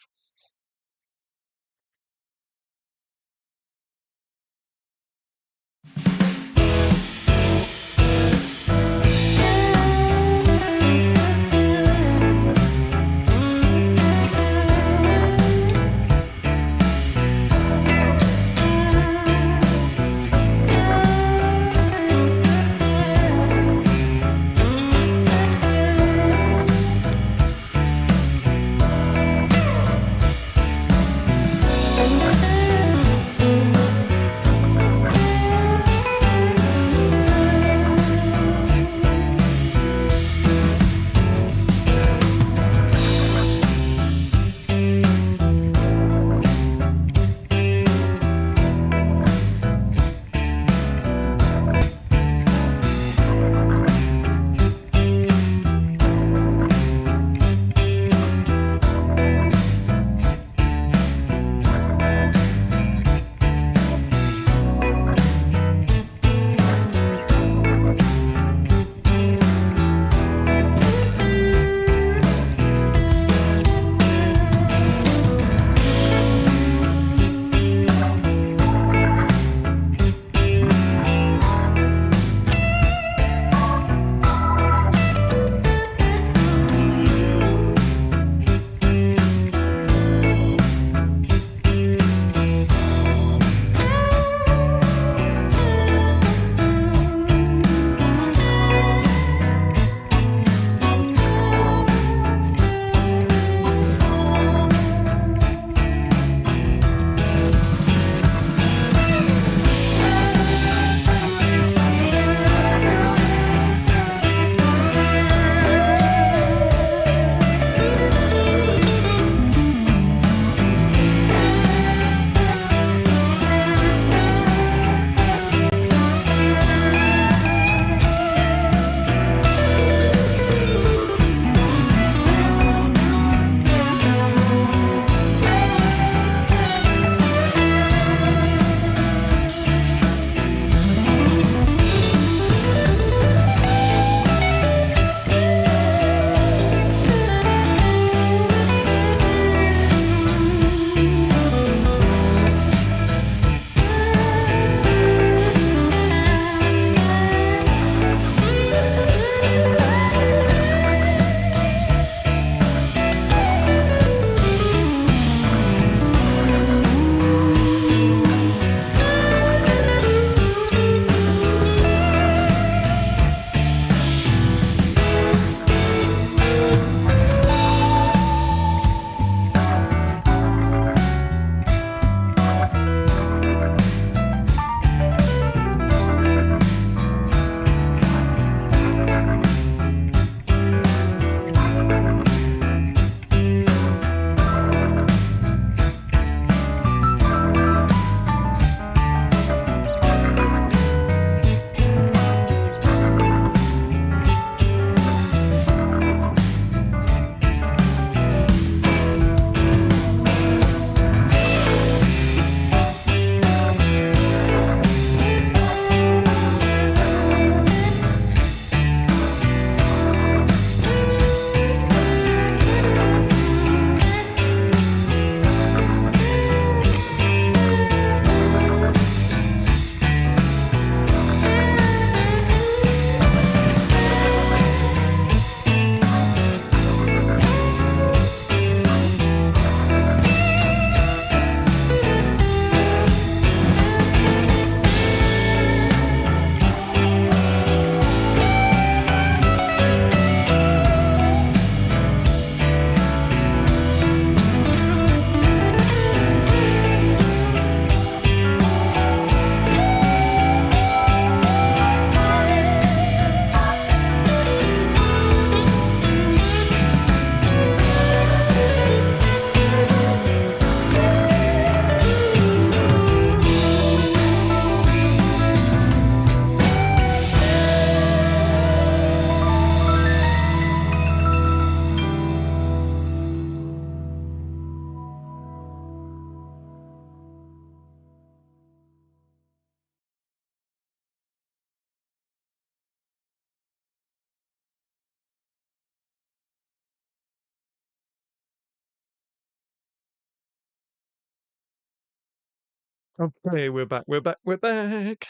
Okay, we're back, we're back, we're back.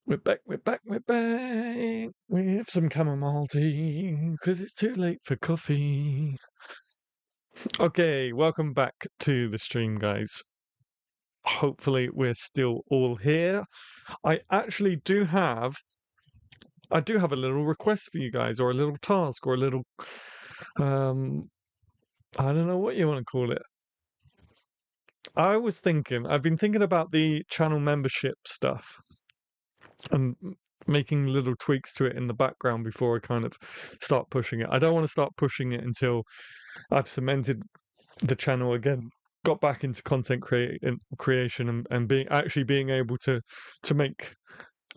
We're back, we're back, we're back. We have some chamomile tea because it's too late for coffee. Okay, welcome back to the stream, guys. Hopefully, we're still all here. I do have a little request for you guys, or a little task, or a little, um, I don't know what you want to call it. I've been thinking about the channel membership stuff and making little tweaks to it in the background before I kind of start pushing it. I don't want to start pushing it until I've cemented the channel again, got back into creation and being able to make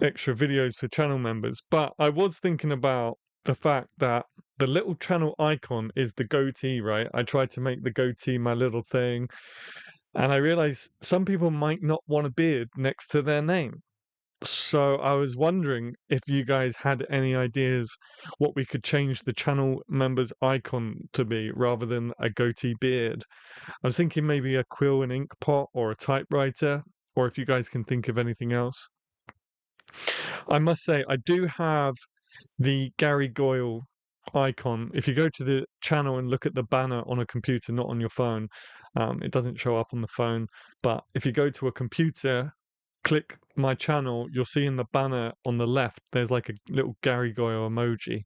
extra videos for channel members. But I was thinking about the fact that the little channel icon is the goatee, right? I tried to make the goatee my little thing, and I realized some people might not want a beard next to their name. So I was wondering if you guys had any ideas what we could change the channel members icon to be rather than a goatee beard. I was thinking maybe a quill and ink pot or a typewriter, or if you guys can think of anything else. I must say, I do have the Gary Goyle icon. If you go to the channel and look at the banner on a computer, not on your phone, it doesn't show up on the phone. But if you go to a computer, click my channel, you'll see in the banner on the left, there's like a little Gary Goyle emoji.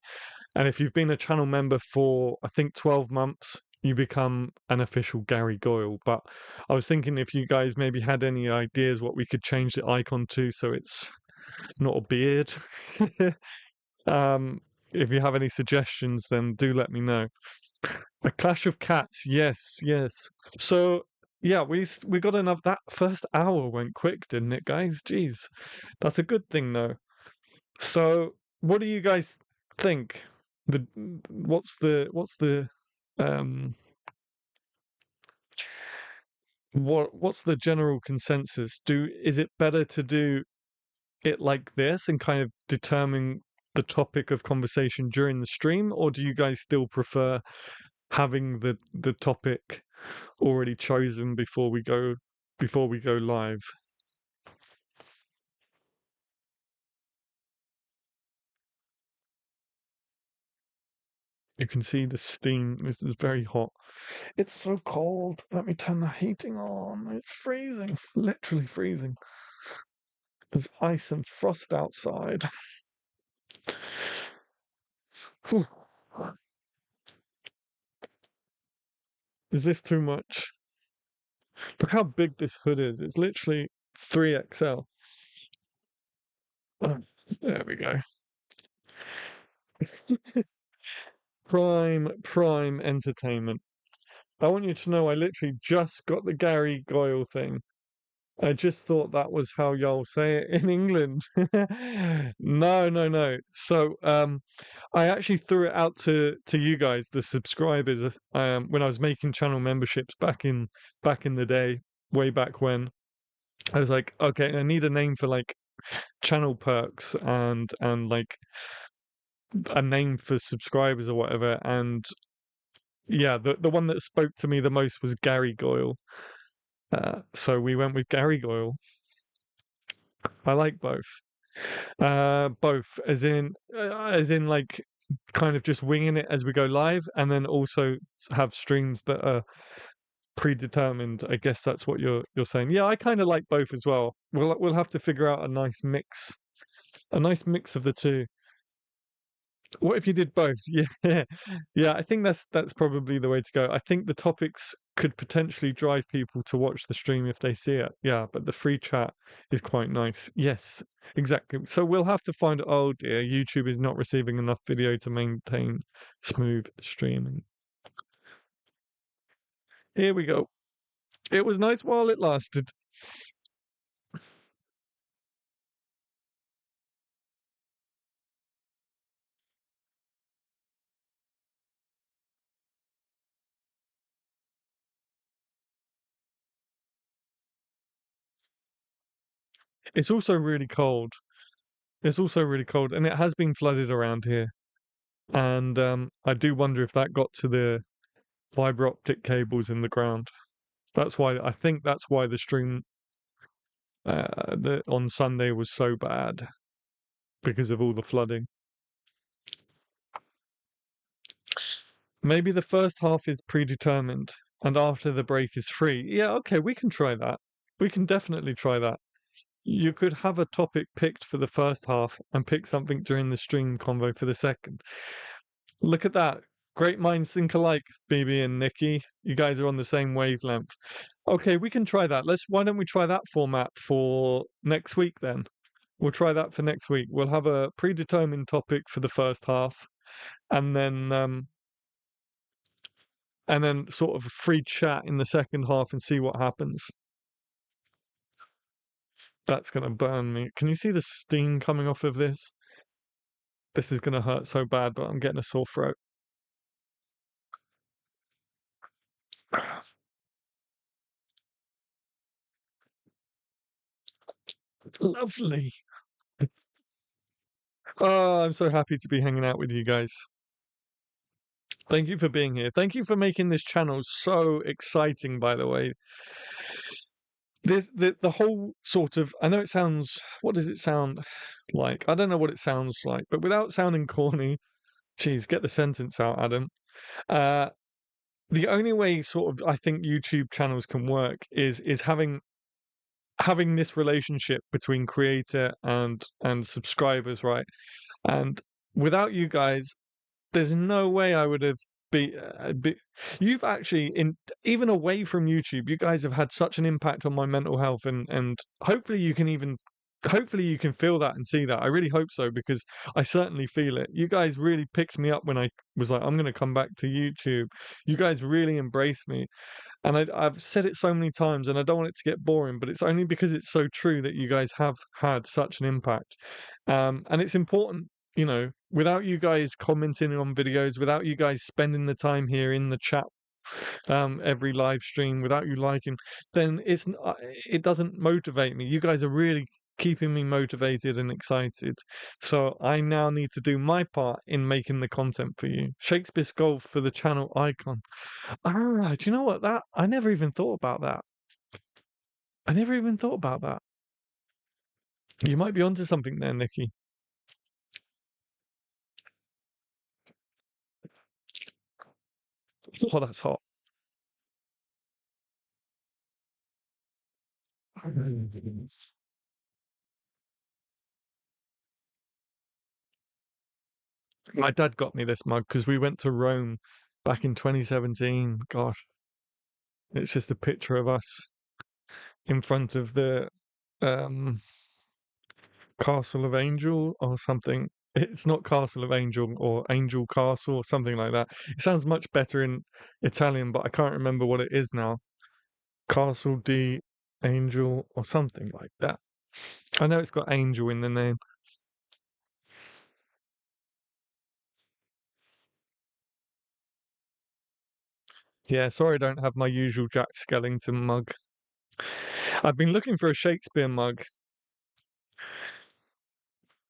And if you've been a channel member for, I think, 12 months, you become an official Gary Goyle. But I was thinking if you guys maybe had any ideas what we could change the icon to so it's not a beard. um, if you have any suggestions, then do let me know. A Clash of Cats, yes, yes. So yeah, we got enough. That first hour went quick, didn't it, guys? Jeez, that's a good thing, though. So, what do you guys think? The what's the um what's the general consensus? Is it better to do it like this and kind of determine the topic of conversation during the stream, or do you guys still prefer having the topic already chosen before we go live? You can see the steam. This is very hot. It's so cold. Let me turn the heating on. It's freezing, literally freezing. There's ice and frost outside. Whew. Is this too much? Look how big this hood is. It's literally 3XL. Oh, there we go. Prime entertainment. I want you to know I literally just got the Gary Goyle thing. I just thought that was how y'all say it in England. No, no, no. So, I actually threw it out to you guys, the subscribers, when I was making channel memberships back in the day, way back when. I was like, okay, I need a name for like channel perks and like a name for subscribers or whatever. And yeah, the one that spoke to me the most was Gary Goyle. So we went with Gary Goyle. I like both. Both, as in like kind of just winging it as we go live, and then also have streams that are predetermined. I guess that's what you're saying. Yeah, I kind of like both as well. We'll have to figure out a nice mix of the two. What if you did both? Yeah, yeah. I think that's probably the way to go. I think the topics could potentially drive people to watch the stream if they see it. Yeah, but the free chat is quite nice. Yes, exactly. So we'll have to find. Oh dear, YouTube is not receiving enough video to maintain smooth streaming. Here we go. It was nice while it lasted. It's also really cold. It's also really cold, and it has been flooded around here. And I do wonder if that got to the fiber optic cables in the ground. That's why I think that's why the stream on Sunday was so bad because of all the flooding. Maybe the first half is predetermined and after the break is free. Yeah, okay, we can try that. We can definitely try that. You could have a topic picked for the first half and pick something during the stream convo for the second. Look at that. Great minds think alike, BB and Nikki. You guys are on the same wavelength. Okay, we can try that. Why don't we try that format for next week then? We'll try that for next week. We'll have a predetermined topic for the first half and then sort of a free chat in the second half and see what happens. That's gonna burn me. Can you see the steam coming off of this? This is gonna hurt so bad, but I'm getting a sore throat. Lovely. Oh, I'm so happy to be hanging out with you guys. Thank you for being here. Thank you for making this channel so exciting, by the way. The whole sort of, I know it sounds, what does it sound like? I don't know what it sounds like, but without sounding corny, geez, get the sentence out, Adam. Uh, the only way sort of I think YouTube channels can work is having this relationship between creator and subscribers, right? And without you guys, there's no way I would have be. You've actually, in even away from YouTube, you guys have had such an impact on my mental health, and hopefully you can even. Hopefully you can feel that and see that. I really hope so because I certainly feel it. You guys really picked me up when I was like, I'm going to come back to YouTube. You guys really embraced me. And I've said it so many times, and I don't want it to get boring, but it's only because it's so true that you guys have had such an impact. And it's important, without you guys commenting on videos, without you guys spending the time here in the chat, every live stream, without you liking, then it doesn't motivate me. You guys are really keeping me motivated and excited. So I now need to do my part in making the content for you. Shakespeare Skull for the channel icon. Ah, do you know what? That I never even thought about that. I never even thought about that. You might be onto something there, Nikki. Oh, that's hot. My dad got me this mug because we went to Rome back in 2017. Gosh, it's just a picture of us in front of the um, Castle of Angel or something. It's not Castle of Angel or Angel Castle or something like that. It sounds much better in Italian, but I can't remember what it is now. Castle di Angel or something like that. I know it's got Angel in the name. Yeah, sorry I don't have my usual Jack Skellington mug. I've been looking for a Shakespeare mug,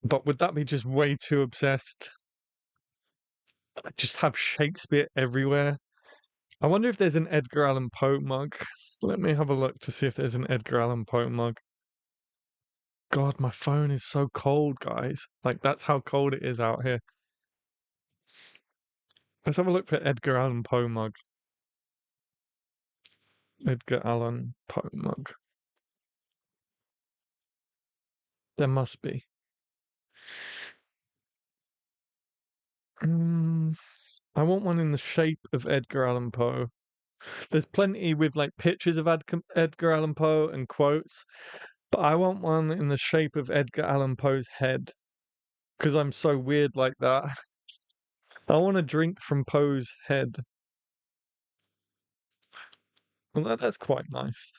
but would that be just way too obsessed? I just have Shakespeare everywhere. I wonder if there's an Edgar Allan Poe mug. Let me have a look to see if there's an Edgar Allan Poe mug. God, my phone is so cold, guys. Like, that's how cold it is out here. Let's have a look for Edgar Allan Poe mug. Edgar Allan Poe mug. There must be. I want one in the shape of Edgar Allan Poe. There's plenty with like pictures of Edgar Allan Poe and quotes, but I want one in the shape of Edgar Allan Poe's head because I'm so weird like that. I want to drink from Poe's head. Well, that's quite nice.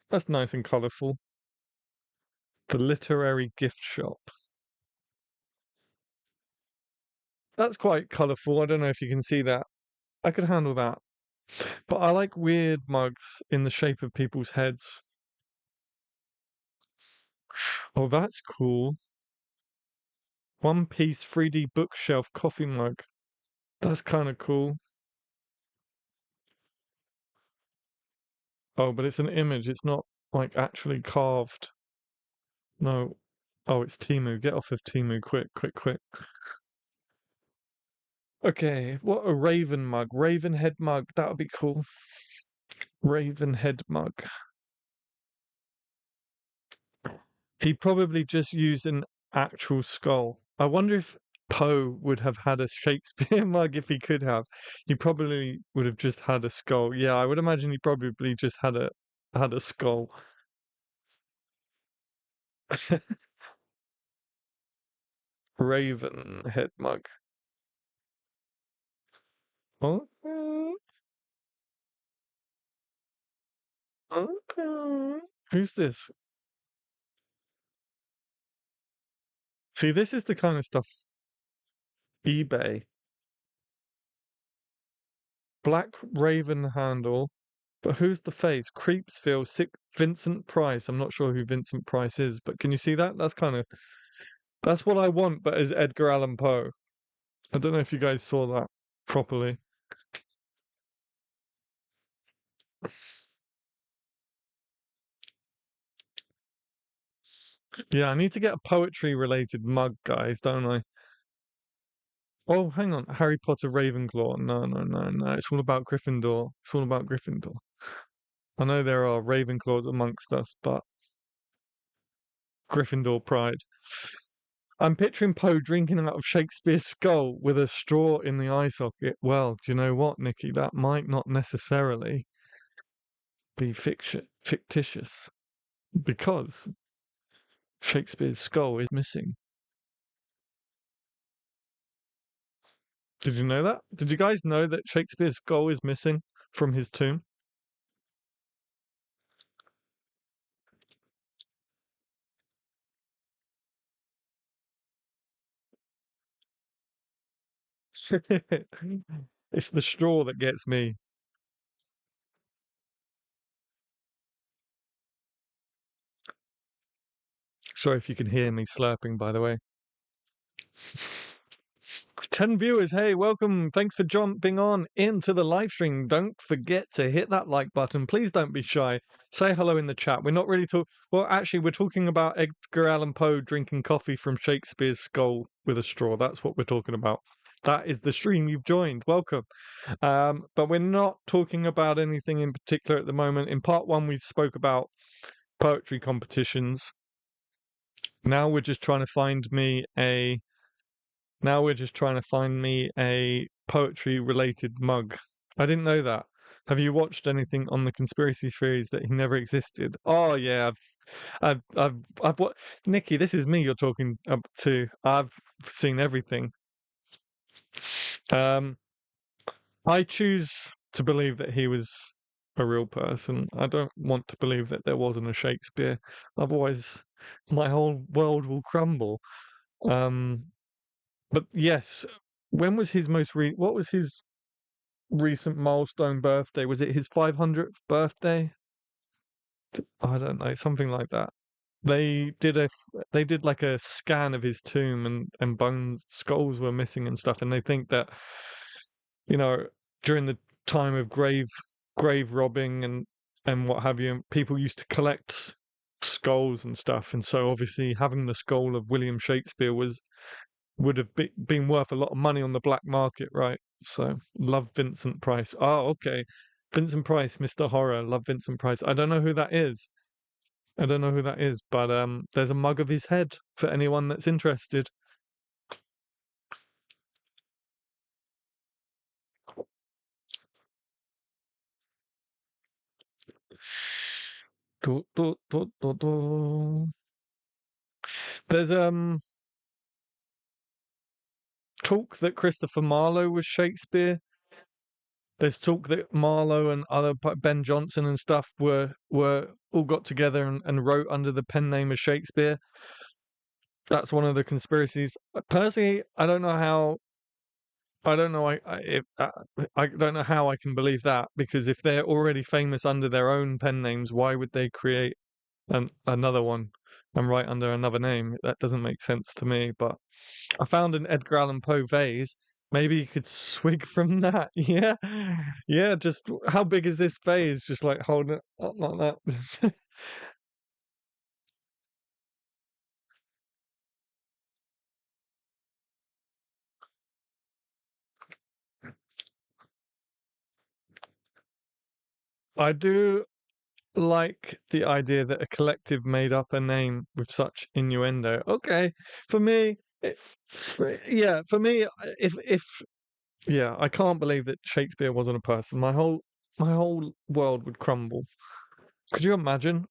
That's nice and colourful. The literary gift shop. That's quite colourful. I don't know if you can see that. I could handle that. But I like weird mugs in the shape of people's heads. Oh, that's cool. One piece 3D bookshelf coffee mug. That's kind of cool. Oh, but it's an image. It's not like actually carved. No. Oh, it's Timu. Get off of Timu, quick, quick, quick. Okay, what a raven mug. Raven head mug. That would be cool. Raven head mug. He probably just used an actual skull. I wonder if Poe would have had a Shakespeare mug if he could have. He probably would have just had a skull. Yeah, I would imagine he probably just had a skull. Raven head mug. Okay. Okay. Who's this? See, this is the kind of stuff eBay. Black Raven handle. But who's the face? Creepsville, sick Vincent Price. I'm not sure who Vincent Price is, but can you see that? That's what I want, but as Edgar Allan Poe. I don't know if you guys saw that properly. Yeah, I need to get a poetry related mug, guys, don't I? Oh, hang on. Harry Potter Ravenclaw. No, no, no, no. It's all about Gryffindor. It's all about Gryffindor. I know there are Ravenclaws amongst us, but Gryffindor pride. I'm picturing Poe drinking out of Shakespeare's skull with a straw in the eye socket. Well, do you know what, Nikki? That might not necessarily be fictitious because Shakespeare's skull is missing. Did you know that? Did you guys know that Shakespeare's skull is missing from his tomb? It's the straw that gets me. Sorry if you can hear me slurping, by the way. 10 viewers, hey, welcome. Thanks for jumping on into the live stream. Don't forget to hit that like button. Please don't be shy. Say hello in the chat. We're not really talking, well, actually, we're talking about Edgar Allan Poe drinking coffee from Shakespeare's skull with a straw. That's what we're talking about. That is the stream you've joined. Welcome. But we're not talking about anything in particular at the moment. In part one, we spoke about poetry competitions. Now we're just trying to find me a Now we're just trying to find me a poetry related mug. I didn't know that. Have you watched anything on the conspiracy theories that he never existed? Oh yeah, I've what Nikki, this is me you're talking up to. I've seen everything. Um, I choose to believe that he was a real person. I don't want to believe that there wasn't a Shakespeare. Otherwise, my whole world will crumble. Um, But yes, when was his what was his recent milestone birthday? Was it his 500th birthday? I don't know, something like that. They did they did like a scan of his tomb and bones skulls were missing and stuff, and they think that you know during the time of grave robbing and what have you, people used to collect skulls and stuff, and so obviously having the skull of William Shakespeare would have been worth a lot of money on the black market, right? So love Vincent Price. Oh, okay. Vincent Price, Mr. Horror, love Vincent Price. I don't know who that is. I don't know who that is, but there's a mug of his head for anyone that's interested. Do, do, do, do, do. There's talk that Christopher Marlowe was Shakespeare. There's talk that Marlowe and other Ben Jonson and stuff were all got together and wrote under the pen name of Shakespeare. That's one of the conspiracies. Personally, I don't know how. I don't know. I don't know how I can believe that because if they're already famous under their own pen names, why would they create another one and write under another name? That doesn't make sense to me. But I found an Edgar Allan Poe vase. Maybe you could swig from that. Yeah. Yeah, just how big is this vase? Just like holding it up like that. I do like the idea that a collective made up a name with such innuendo. Okay, for me, yeah, for me, if yeah, I can't believe that Shakespeare wasn't a person. My whole world would crumble. Could you imagine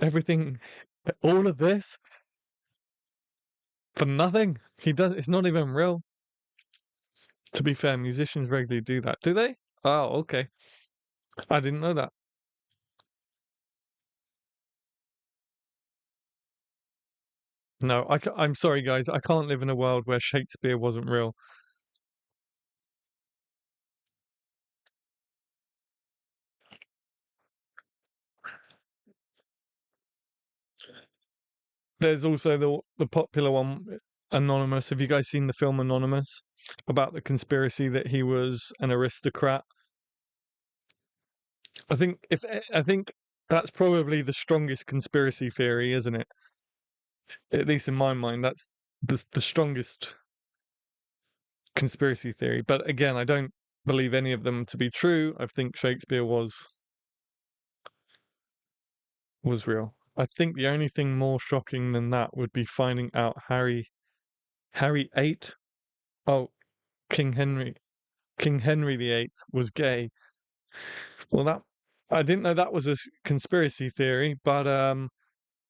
everything, all of this for nothing? He does. It's not even real. To be fair, musicians regularly do that. Do they? Oh, okay. I didn't know that. No, I'm sorry, guys. I can't live in a world where Shakespeare wasn't real. There's also the popular one, Anonymous. Have you guys seen the film Anonymous about the conspiracy that he was an aristocrat? I think that's probably the strongest conspiracy theory, isn't it? At least in my mind, that's the strongest conspiracy theory. But again, I don't believe any of them to be true. I think Shakespeare was real. I think the only thing more shocking than that would be finding out Harry VIII. Oh, King Henry King Henry VIII was gay. Well, that I didn't know that was a conspiracy theory, but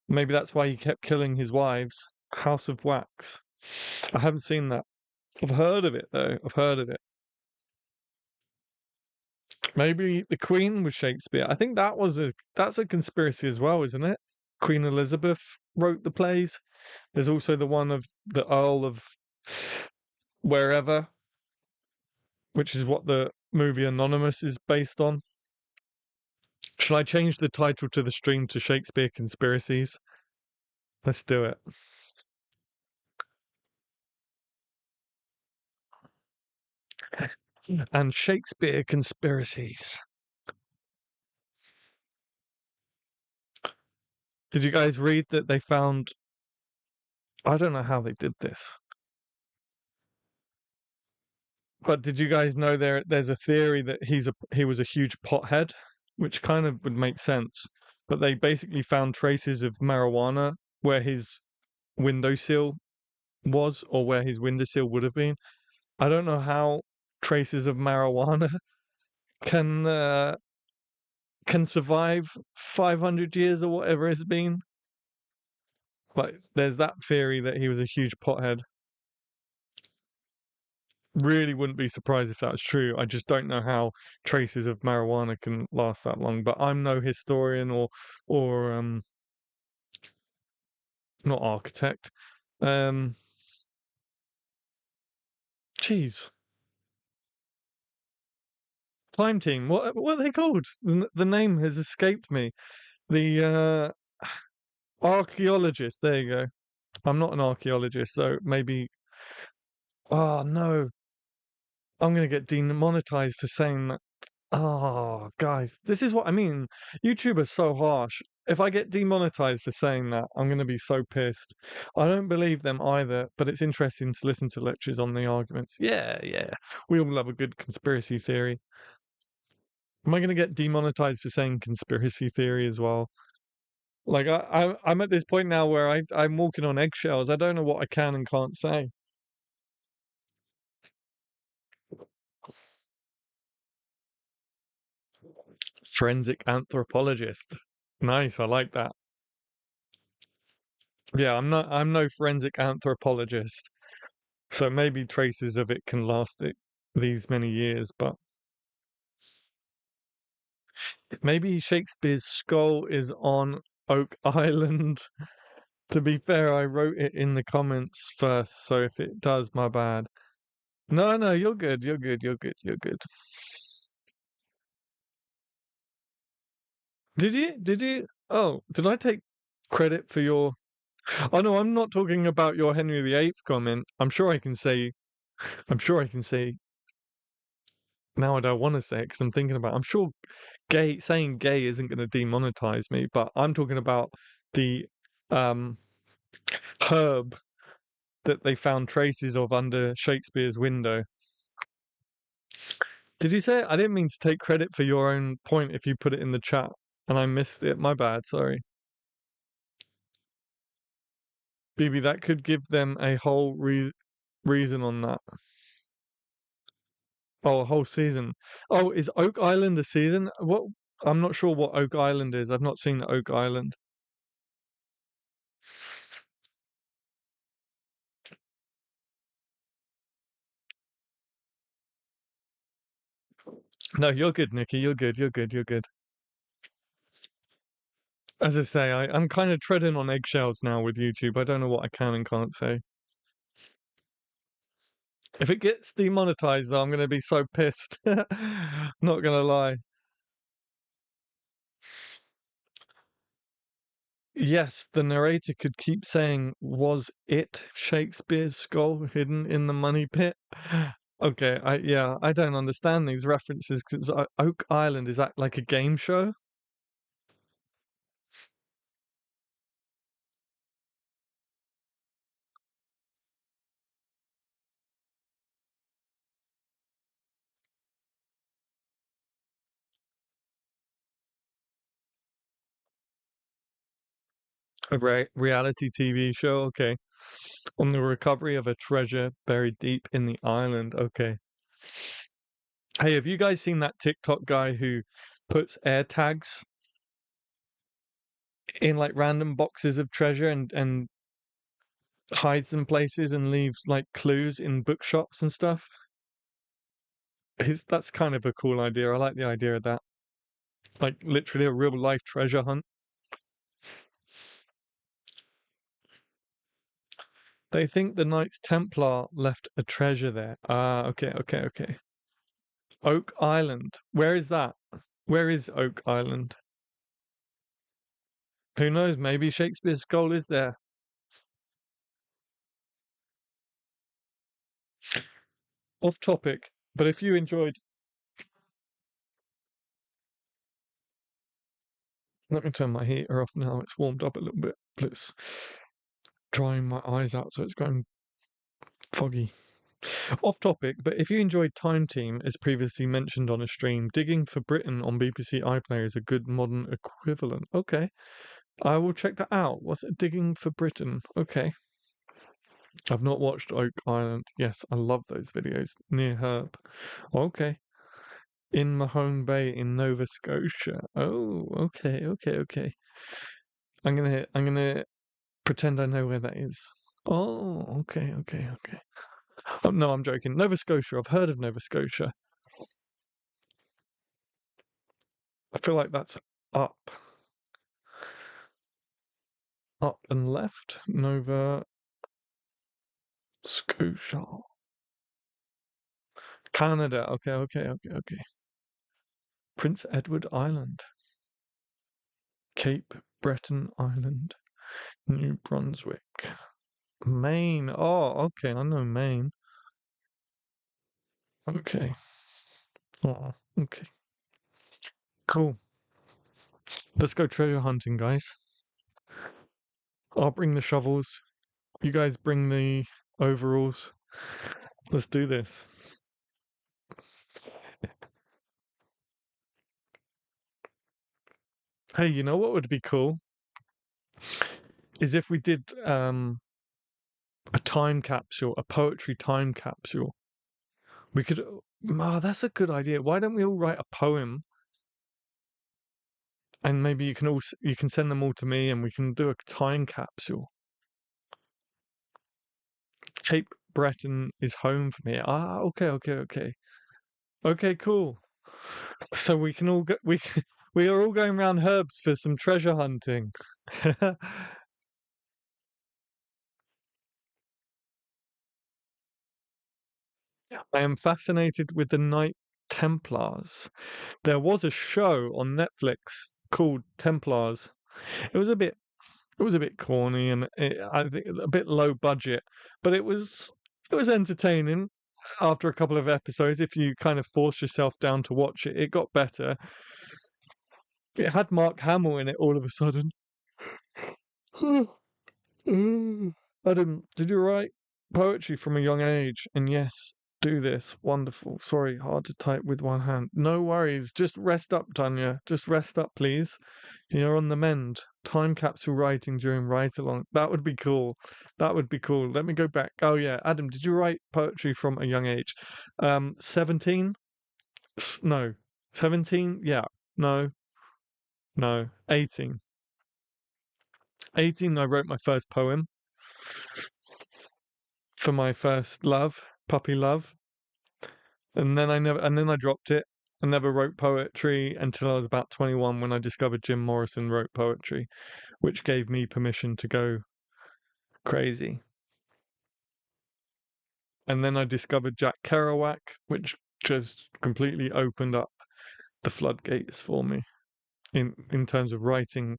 maybe that's why he kept killing his wives. House of Wax. I haven't seen that. I've heard of it though. I've heard of it. Maybe the Queen was Shakespeare. I think that's a conspiracy as well, isn't it? Queen Elizabeth wrote the plays. There's also the one of the Earl of wherever, which is what the movie Anonymous is based on. Should I change the title to the stream to Shakespeare Conspiracies? Let's do it. And Shakespeare Conspiracies. Did you guys read that they found? I don't know how they did this, but did you guys know there's a theory that he was a huge pothead, which kind of would make sense. But they basically found traces of marijuana where his windowsill was, or where his windowsill would have been. I don't know how traces of marijuana can can survive 500 years or whatever it's been. Like, there's that theory that he was a huge pothead. Really wouldn't be surprised if that's true. I just don't know how traces of marijuana can last that long. But I'm no historian or not architect. Um, Geez, time team. What are they called? The name has escaped me. The archaeologist. There you go. I'm not an archaeologist, so maybe. Oh no, I'm gonna get demonetized for saying that. Oh, guys, this is what I mean. YouTube is so harsh. If I get demonetized for saying that, I'm going to be so pissed. I don't believe them either, but it's interesting to listen to lectures on the arguments. Yeah, yeah. We all love a good conspiracy theory. Am I going to get demonetized for saying conspiracy theory as well? Like, I'm at this point now where I'm walking on eggshells. I don't know what I can and can't say. Forensic anthropologist. Nice, I like that. Yeah, I'm no forensic anthropologist. So maybe traces of it can last these many years, but maybe Shakespeare's skull is on Oak Island. To be fair, I wrote it in the comments first, so if it does, my bad. No, no, you're good. You're good. You're good. You're good. Did you? Did you? Oh, did I take credit for your? Oh no, I'm not talking about your Henry VIII comment. I'm sure I can say. I'm sure I can say now. I don't want to say it because I'm thinking about. I'm sure saying gay isn't going to demonetize me, but I'm talking about the um herb that they found traces of under Shakespeare's window. Did you say it? I didn't mean to take credit for your own point if you put it in the chat and I missed it. My bad, sorry. BB, that could give them a whole reason on that. Oh, a whole season. Oh, is Oak Island a season? What? I'm not sure what Oak Island is. I've not seen Oak Island. No, you're good, Nikki. You're good. You're good. You're good. As I say, I'm kind of treading on eggshells now with YouTube. I don't know what I can and can't say. If it gets demonetized, though, I'm going to be so pissed. Not going to lie. Yes, the narrator could keep saying, "Was it Shakespeare's skull hidden in the money pit?" Okay, I don't understand these references because Oak Island, is that like a game show? A reality TV show? Okay. On the recovery of a treasure buried deep in the island. Okay. Hey, have you guys seen that TikTok guy who puts air tags in like random boxes of treasure and hides them places and leaves like clues in bookshops and stuff? That's kind of a cool idea. I like the idea of that. Like literally a real life treasure hunt. They think the Knights Templar left a treasure there. Ah, okay, okay, okay. Oak Island. Where is that? Where is Oak Island? Who knows? Maybe Shakespeare's skull is there. Off topic, but if you enjoyed, let me turn my heater off now. It's warmed up a little bit, but it's drying my eyes out, so it's going foggy. Off topic, but if you enjoyed Time Team, as previously mentioned on a stream, Digging for Britain on BBC iPlayer is a good modern equivalent. Okay, I will check that out. What's it? Digging for Britain? Okay. I've not watched Oak Island. Yes, I love those videos. Near Herb. Okay. In Mahone Bay in Nova Scotia. Oh, okay, okay, okay. I'm gonna pretend I know where that is. Oh, okay, okay, okay. Oh no, I'm joking. Nova Scotia. I've heard of Nova Scotia. I feel like that's up. Up and left. Nova Scotia. Canada. Okay, okay, okay, okay. Prince Edward Island. Cape Breton Island. New Brunswick. Maine. Oh, okay. I know Maine. Okay. Oh, okay. Cool. Let's go treasure hunting, guys. I'll bring the shovels. You guys bring the overalls. Let's do this. Hey, you know what would be cool? Is if we did a time capsule, a poetry time capsule. We could. Oh, that's a good idea. Why don't we all write a poem? And maybe you can send them all to me, and we can do a time capsule. Cape Breton is home for me. Ah, okay, okay, okay, okay, cool. So we can all go. We are all going around Herbs for some treasure hunting. I am fascinated with the Knight Templars. There was a show on Netflix called Templars. It was a bit corny and I think a bit low budget, but it was entertaining. after a couple of episodes, if you kind of force yourself down to watch it, it got better. It had Mark Hamill in it all of a sudden. Adam, did you write poetry from a young age? And yes, do this. Wonderful. Sorry, hard to type with one hand. No worries. Just rest up, Tanya. Just rest up, please. You're on the mend. Time capsule writing during write along. That would be cool. That would be cool. Let me go back. Oh yeah, Adam, did you write poetry from a young age? 17? No. 17? Yeah. No. No. 18. 18, I wrote my first poem for my first love, puppy love. And then I dropped it. I never wrote poetry until I was about 21 when I discovered Jim Morrison wrote poetry, which gave me permission to go crazy. And then I discovered Jack Kerouac, which just completely opened up the floodgates for me in terms of writing.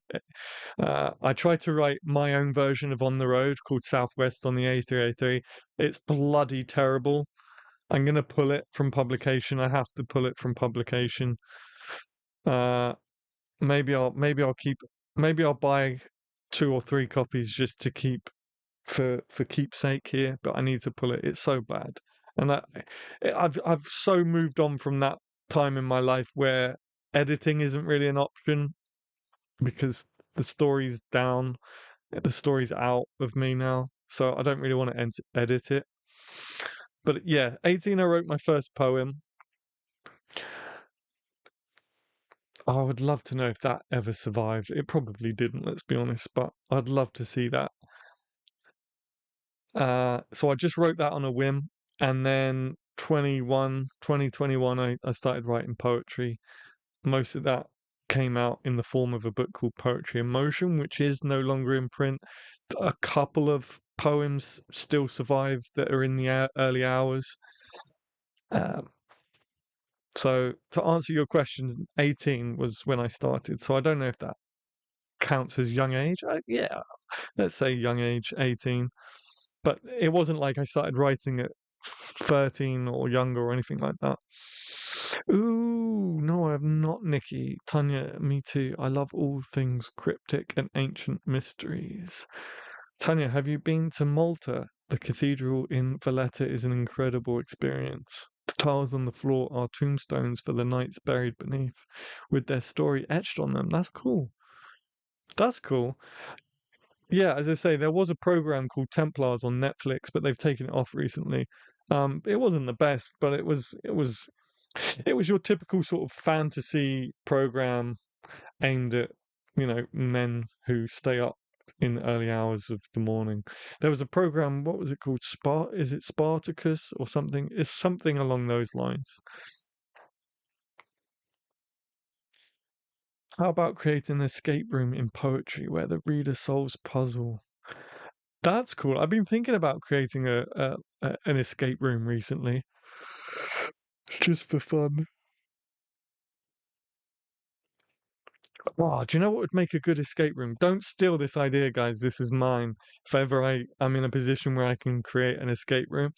I tried to write my own version of On the Road called Southwest on the A3A3. It's bloody terrible. I'm gonna pull it from publication. I have to pull it from publication. Uh, maybe I'll buy 2 or 3 copies just to keep for keepsake here. But I need to pull it. It's so bad, and I've so moved on from that time in my life where editing isn't really an option because the story's down, the story's out of me now, so I don't really want to edit it. But yeah, 18, I wrote my first poem. I would love to know if that ever survived. It probably didn't, let's be honest, but I'd love to see that. So I just wrote that on a whim, and then 2021, I started writing poetry. Most of that came out in the form of a book called Poetry in Motion, which is no longer in print. A couple of poems still survive that are in the early hours. Um, so to answer your question, 18 was when I started. So I don't know if that counts as young age. Yeah, let's say young age, 18. But it wasn't like I started writing at 13 or younger or anything like that. Ooh, no, I have not, Nikki. Tanya, me too. I love all things cryptic and ancient mysteries. Tanya, have you been to Malta? The cathedral in Valletta is an incredible experience. The tiles on the floor are tombstones for the knights buried beneath, with their story etched on them. That's cool. That's cool. Yeah, as I say, there was a program called Templars on Netflix, but they've taken it off recently. It wasn't the best, but it was your typical sort of fantasy program aimed at, men who stay up in the early hours of the morning. There was a program, what was it called? Is it Spartacus or something? It's something along those lines. How about creating an escape room in poetry where the reader solves puzzle? That's cool. I've been thinking about creating an escape room recently, just for fun. Oh, do you know what would make a good escape room? Don't steal this idea, guys. This is mine. If ever I'm in a position where I can create an escape room,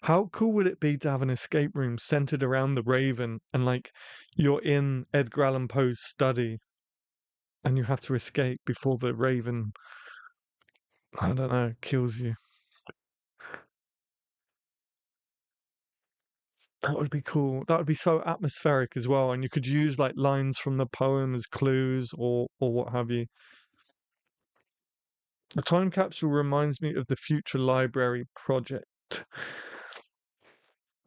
how cool would it be to have an escape room centered around the Raven and like you're in Edgar Allan Poe's study and you have to escape before the Raven, I don't know, kills you. That would be cool. That would be so atmospheric as well, and you could use like lines from the poem as clues or what have you. The time capsule reminds me of the Future Library project.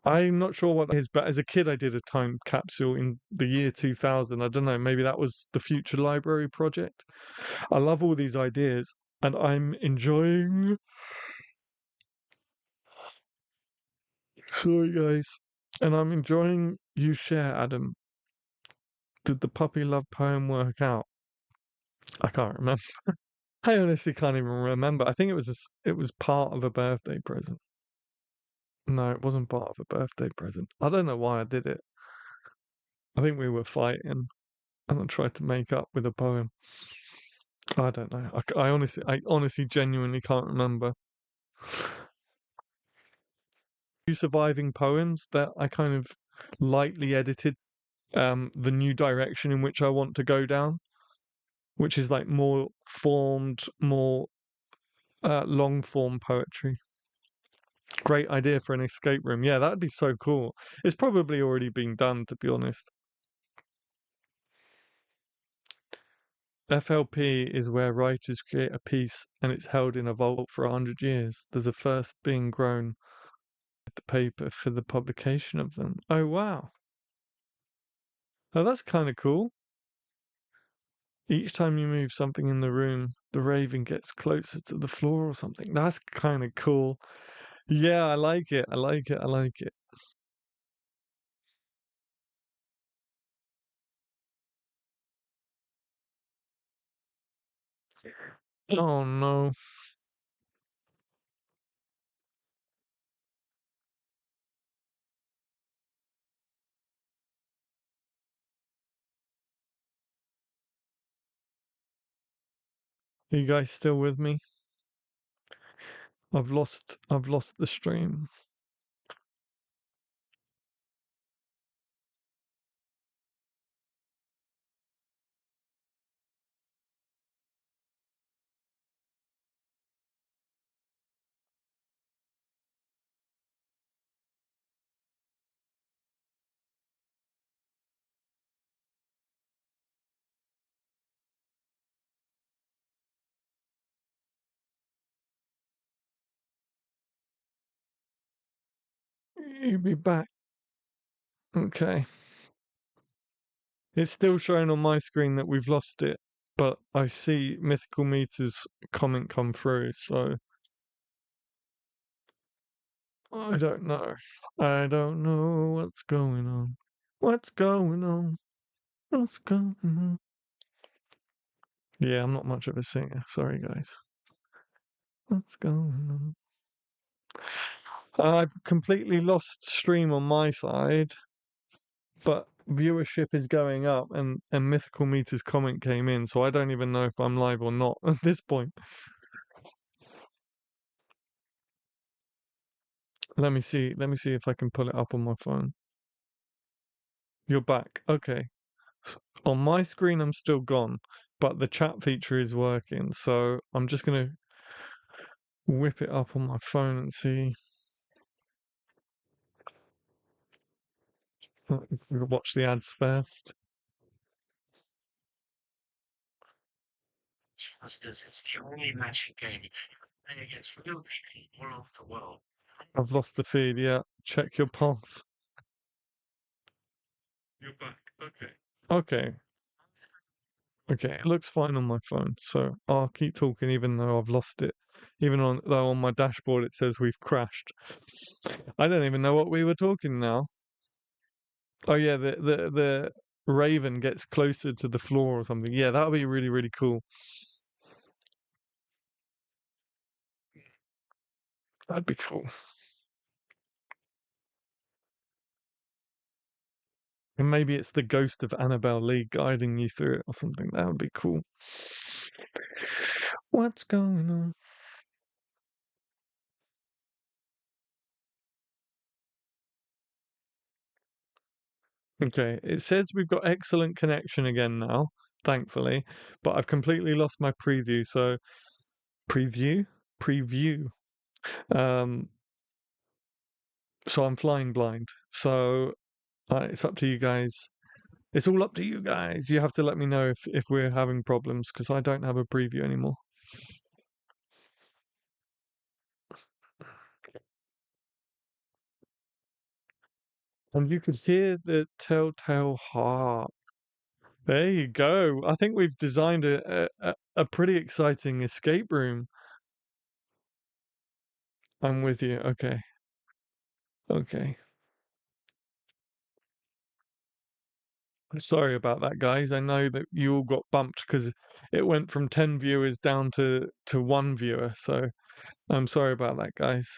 I'm not sure what that is, but as a kid, I did a time capsule in the year 2000. I don't know, maybe that was the Future Library project. I love all these ideas, and I'm enjoying. Sorry, guys. And I'm enjoying you share, Adam. Did the puppy love poem work out? I can't remember. I honestly can't even remember. I think it was part of a birthday present. No, it wasn't part of a birthday present. I don't know why I did it. I think we were fighting, and I tried to make up with a poem. I don't know. I honestly, genuinely can't remember. few surviving poems that I kind of lightly edited the new direction in which I want to go down, which is like more formed, more long form poetry. Great idea for an escape room. Yeah, that'd be so cool. It's probably already been done, to be honest. FLP is where writers create a piece and it's held in a vault for 100 years. There's a first being grown at the paper for the publication of them. Oh, wow. Oh, that's kind of cool. Each time you move something in the room, the raven gets closer to the floor or something. That's kind of cool. Yeah, I like it. I like it. I like it. Oh no. Are you guys still with me? I've lost the stream. You'll be back. Okay. It's still showing on my screen that we've lost it, but I see Mythical Meter's comment come through, so I don't know. I don't know what's going on. What's going on? What's going on? Yeah, I'm not much of a singer. Sorry, guys. What's going on? I've completely lost stream on my side, but viewership is going up, and Mythical Meter's comment came in, so I don't even know if I'm live or not at this point. Let me see. Let me see if I can pull it up on my phone. You're back. Okay. On my screen, I'm still gone, but the chat feature is working. So I'm just gonna whip it up on my phone and see. We'll watch the ads first. Masters, it's the only magic game you play against real people all over the world. I've lost the feed. Yeah, check your pulse. You're back. Okay. Okay. Okay, it looks fine on my phone, so I'll keep talking even though I've lost it. Even though on my dashboard it says we've crashed. I don't even know what we were talking now. Oh yeah, the raven gets closer to the floor or something. Yeah, that would be really, really cool. That'd be cool. And maybe it's the ghost of Annabelle Lee guiding you through it or something. That would be cool. What's going on? Okay, it says we've got excellent connection again now, thankfully, but I've completely lost my preview. So preview, preview. Um, so I'm flying blind. So it's up to you guys. It's all up to you guys. You have to let me know if we're having problems because I don't have a preview anymore. And you could hear the telltale heart. There you go. I think we've designed a pretty exciting escape room. I'm with you. Okay. Okay. Sorry about that, guys. I know that you all got bumped because it went from 10 viewers down to one viewer. So I'm sorry about that, guys.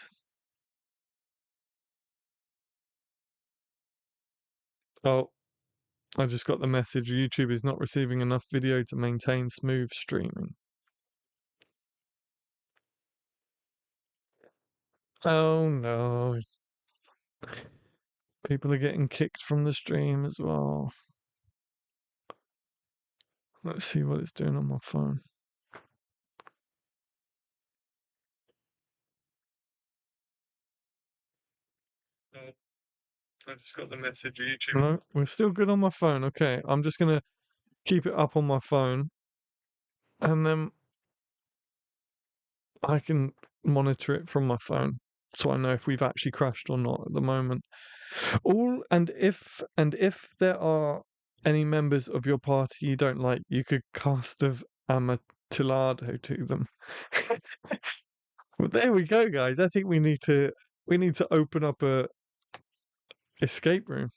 Oh, I just got the message. YouTube is not receiving enough video to maintain smooth streaming. Oh no. People are getting kicked from the stream as well. Let's see what it's doing on my phone. I just got the message YouTube. No, we're still good on my phone. Okay, I'm just gonna keep it up on my phone, and then I can monitor it from my phone, so I know if we've actually crashed or not at the moment. All and if there are any members of your party you don't like, you could cast of Amontillado to them. Well, there we go, guys. I think we need to open up a escape room.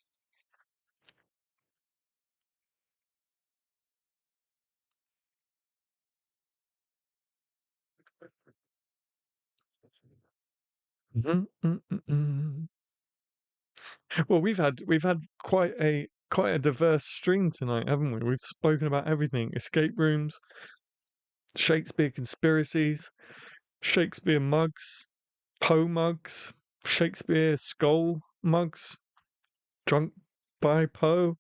Mhm, Well, we've had quite a diverse stream tonight, haven't we? We've spoken about everything: escape rooms, Shakespeare conspiracies, Shakespeare mugs, Poe mugs, Shakespeare skull mugs, drunk by Poe,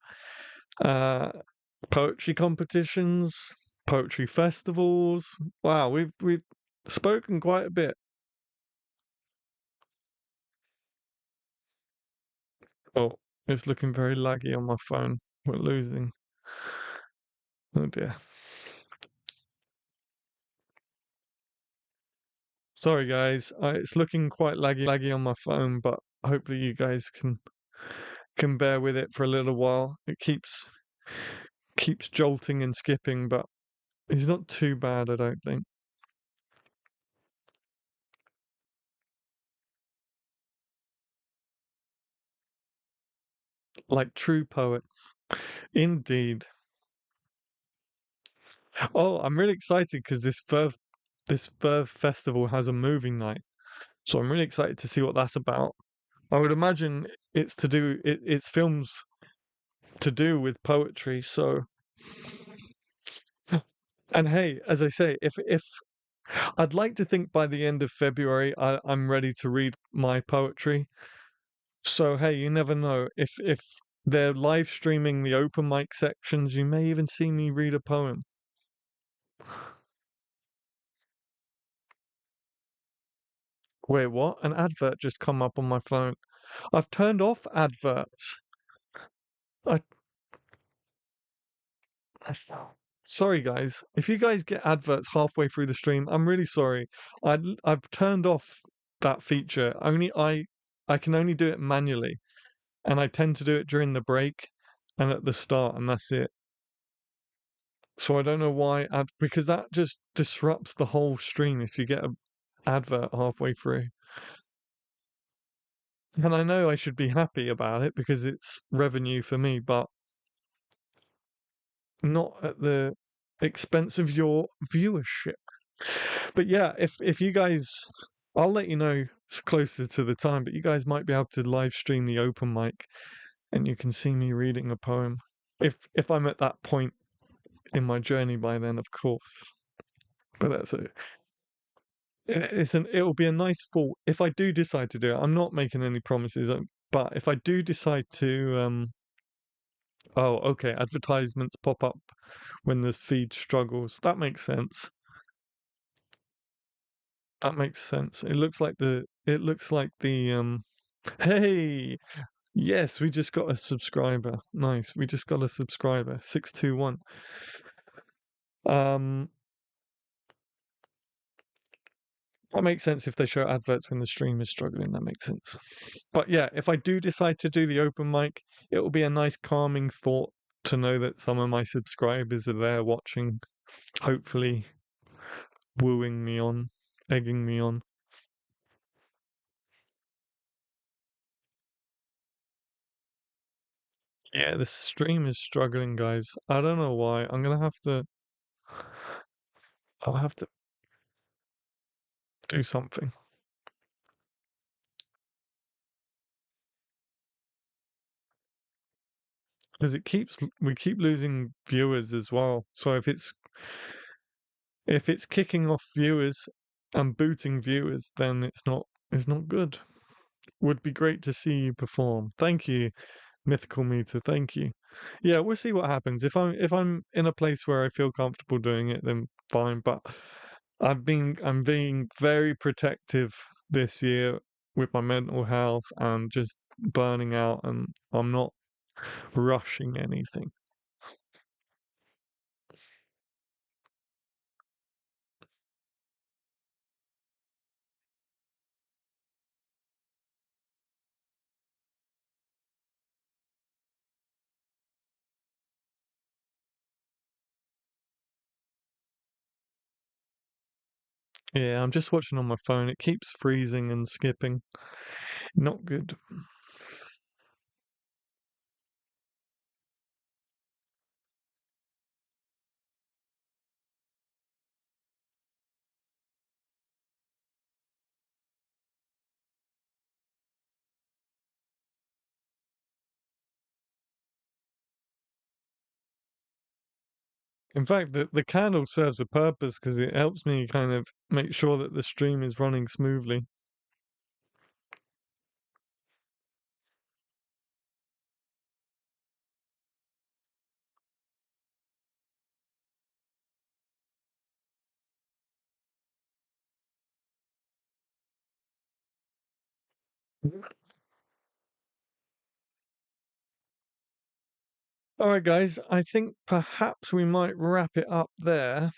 uh, poetry competitions, poetry festivals. Wow, we've spoken quite a bit. Oh, it's looking very laggy on my phone. We're losing. Oh dear. Sorry guys, it's looking quite laggy on my phone, but hopefully you guys can bear with it for a little while. It keeps jolting and skipping, but it's not too bad, I don't think. Like true poets. Indeed. Oh, I'm really excited because this Verve festival has a movie night. So I'm really excited to see what that's about. I would imagine it's films to do with poetry, so and hey, as I say, if I'd like to think by the end of February I'm ready to read my poetry. So hey, you never know. If they're live streaming the open mic sections, you may even see me read a poem. Wait, what? An advert just come up on my phone. I've turned off adverts. I, I sorry guys. If you guys get adverts halfway through the stream, I'm really sorry. I've turned off that feature. I can only do it manually, and I tend to do it during the break and at the start, and that's it. So I don't know why because that just disrupts the whole stream if you get a advert halfway through. And I know I should be happy about it because it's revenue for me, but not at the expense of your viewership. But yeah, if you guys, I'll let you know closer to the time, but you guys might be able to live stream the open mic and you can see me reading a poem. If I'm at that point in my journey by then, of course. But that's it. It'll be a nice fall if I do decide to do it. I'm not making any promises, but if I do decide to, oh, okay, advertisements pop up when the feed struggles. That makes sense. That makes sense. It looks like the hey, yes, we just got a subscriber. Nice. We just got a subscriber. 621. Um that makes sense if they show adverts when the stream is struggling. That makes sense. But yeah, if I do decide to do the open mic, it will be a nice calming thought to know that some of my subscribers are there watching, hopefully wooing me on, egging me on. Yeah, the stream is struggling, guys. I don't know why. I'll have to do something. Because we keep losing viewers as well. So if it's kicking off viewers and booting viewers, then it's not good. Would be great to see you perform. Thank you, Mythical Meter. Thank you. Yeah, we'll see what happens. If I'm in a place where I feel comfortable doing it, then fine. But I'm being very protective this year with my mental health and just burning out, and I'm not rushing anything. Yeah, I'm just watching on my phone. It keeps freezing and skipping. Not good. In fact, the candle serves a purpose because it helps me kind of make sure that the stream is running smoothly. All right, guys, I think perhaps we might wrap it up there.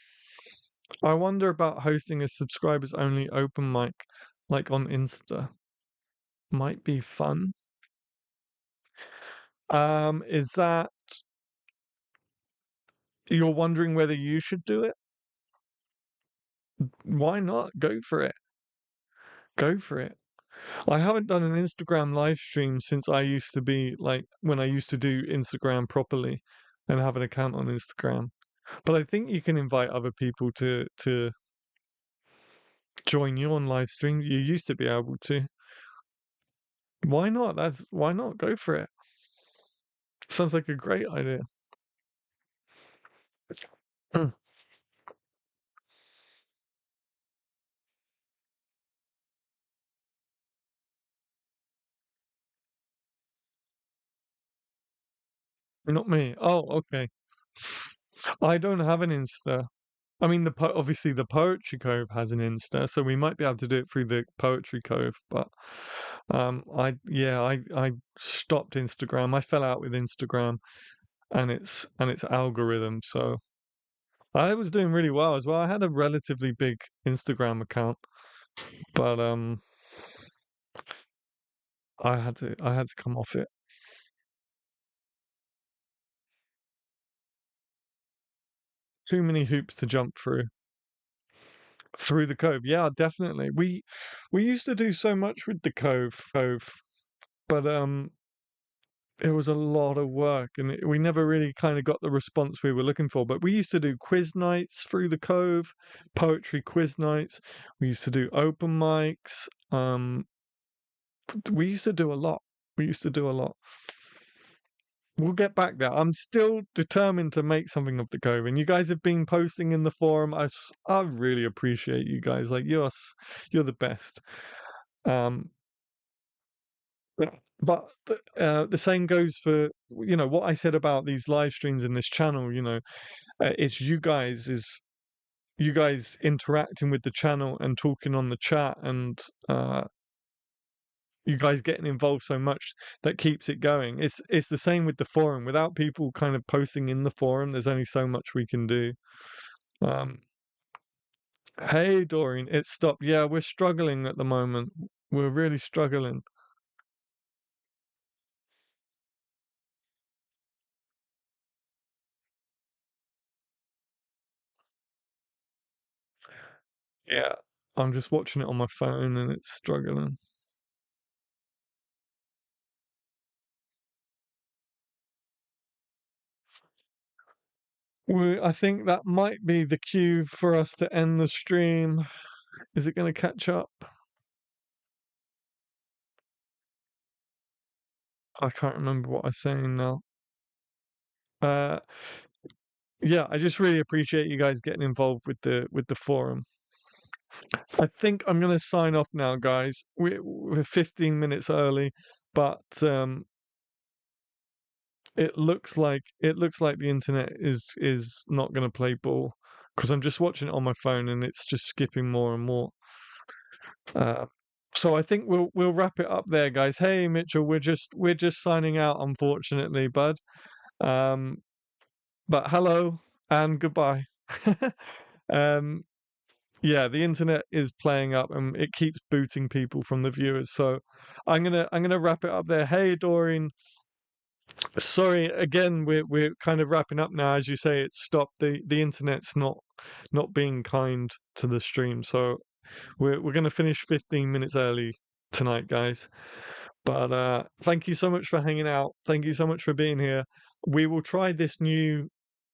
I wonder about hosting a subscribers only open mic like on Insta. Might be fun. Is that you're wondering whether you should do it? Why not? Go for it. Go for it. I haven't done an Instagram live stream since I used to be like when I used to do Instagram properly and have an account on Instagram. But I think you can invite other people to join you on live stream. You used to be able to. Why not? That's why not? Go for it. Sounds like a great idea. Mm. Not me. Oh, okay. I don't have an Insta. I mean, obviously the Poetry Cove has an Insta, so we might be able to do it through the Poetry Cove. But I stopped Instagram. I fell out with Instagram and its algorithm. So I was doing really well as well. I had a relatively big Instagram account, but I had to come off it. Too many hoops to jump through the cove. Yeah, definitely. We used to do so much with the cove, but it was a lot of work, and we never really kind of got the response we were looking for. But we used to do quiz nights through the cove, poetry quiz nights. We used to do open mics. We used to do a lot. We used to do a lot. We'll get back there. I'm still determined to make something of the cove, and you guys have been posting in the forum. I really appreciate you guys. Like you're the best. Um, but the same goes for what I said about these live streams in this channel. It's you guys interacting with the channel and talking on the chat, and you guys getting involved so much that keeps it going. It's the same with the forum. Without people kind of posting in the forum, there's only so much we can do. Um, hey Doreen, it stopped. Yeah, we're struggling at the moment. We're really struggling. Yeah, I'm just watching it on my phone and it's struggling. I think that might be the cue for us to end the stream. Is it going to catch up? I can't remember what I'm saying now. Uh, yeah, I just really appreciate you guys getting involved with the forum. I think I'm going to sign off now, guys. We're 15 minutes early, but it looks like the internet is not going to play ball because I'm just watching it on my phone and it's just skipping more and more. Uh, so I think we'll wrap it up there, guys. Hey, Mitchell, we're just signing out, unfortunately, bud. Um, but hello and goodbye. um, yeah, the internet is playing up and it keeps booting people from the viewers. So I'm gonna wrap it up there. Hey, Doreen. Sorry again, we're kind of wrapping up now. As you say, it's stopped. The internet's not being kind to the stream. So we're gonna finish 15 minutes early tonight, guys. But thank you so much for hanging out. Thank you so much for being here. We will try this new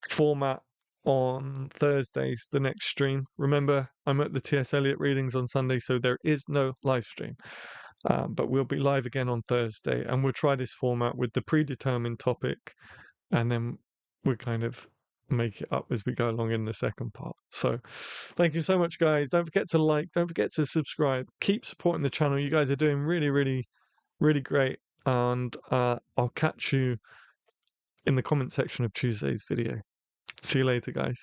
format on Thursdays, the next stream. Remember, I'm at the T.S. Eliot readings on Sunday, so there is no live stream. But we'll be live again on Thursday, and we'll try this format with the predetermined topic, and then we kind of make it up as we go along in the second part. So, thank you so much, guys. Don't forget to like, don't forget to subscribe. Keep supporting the channel. You guys are doing really, really, really great. And I'll catch you in the comment section of Tuesday's video. See you later, guys.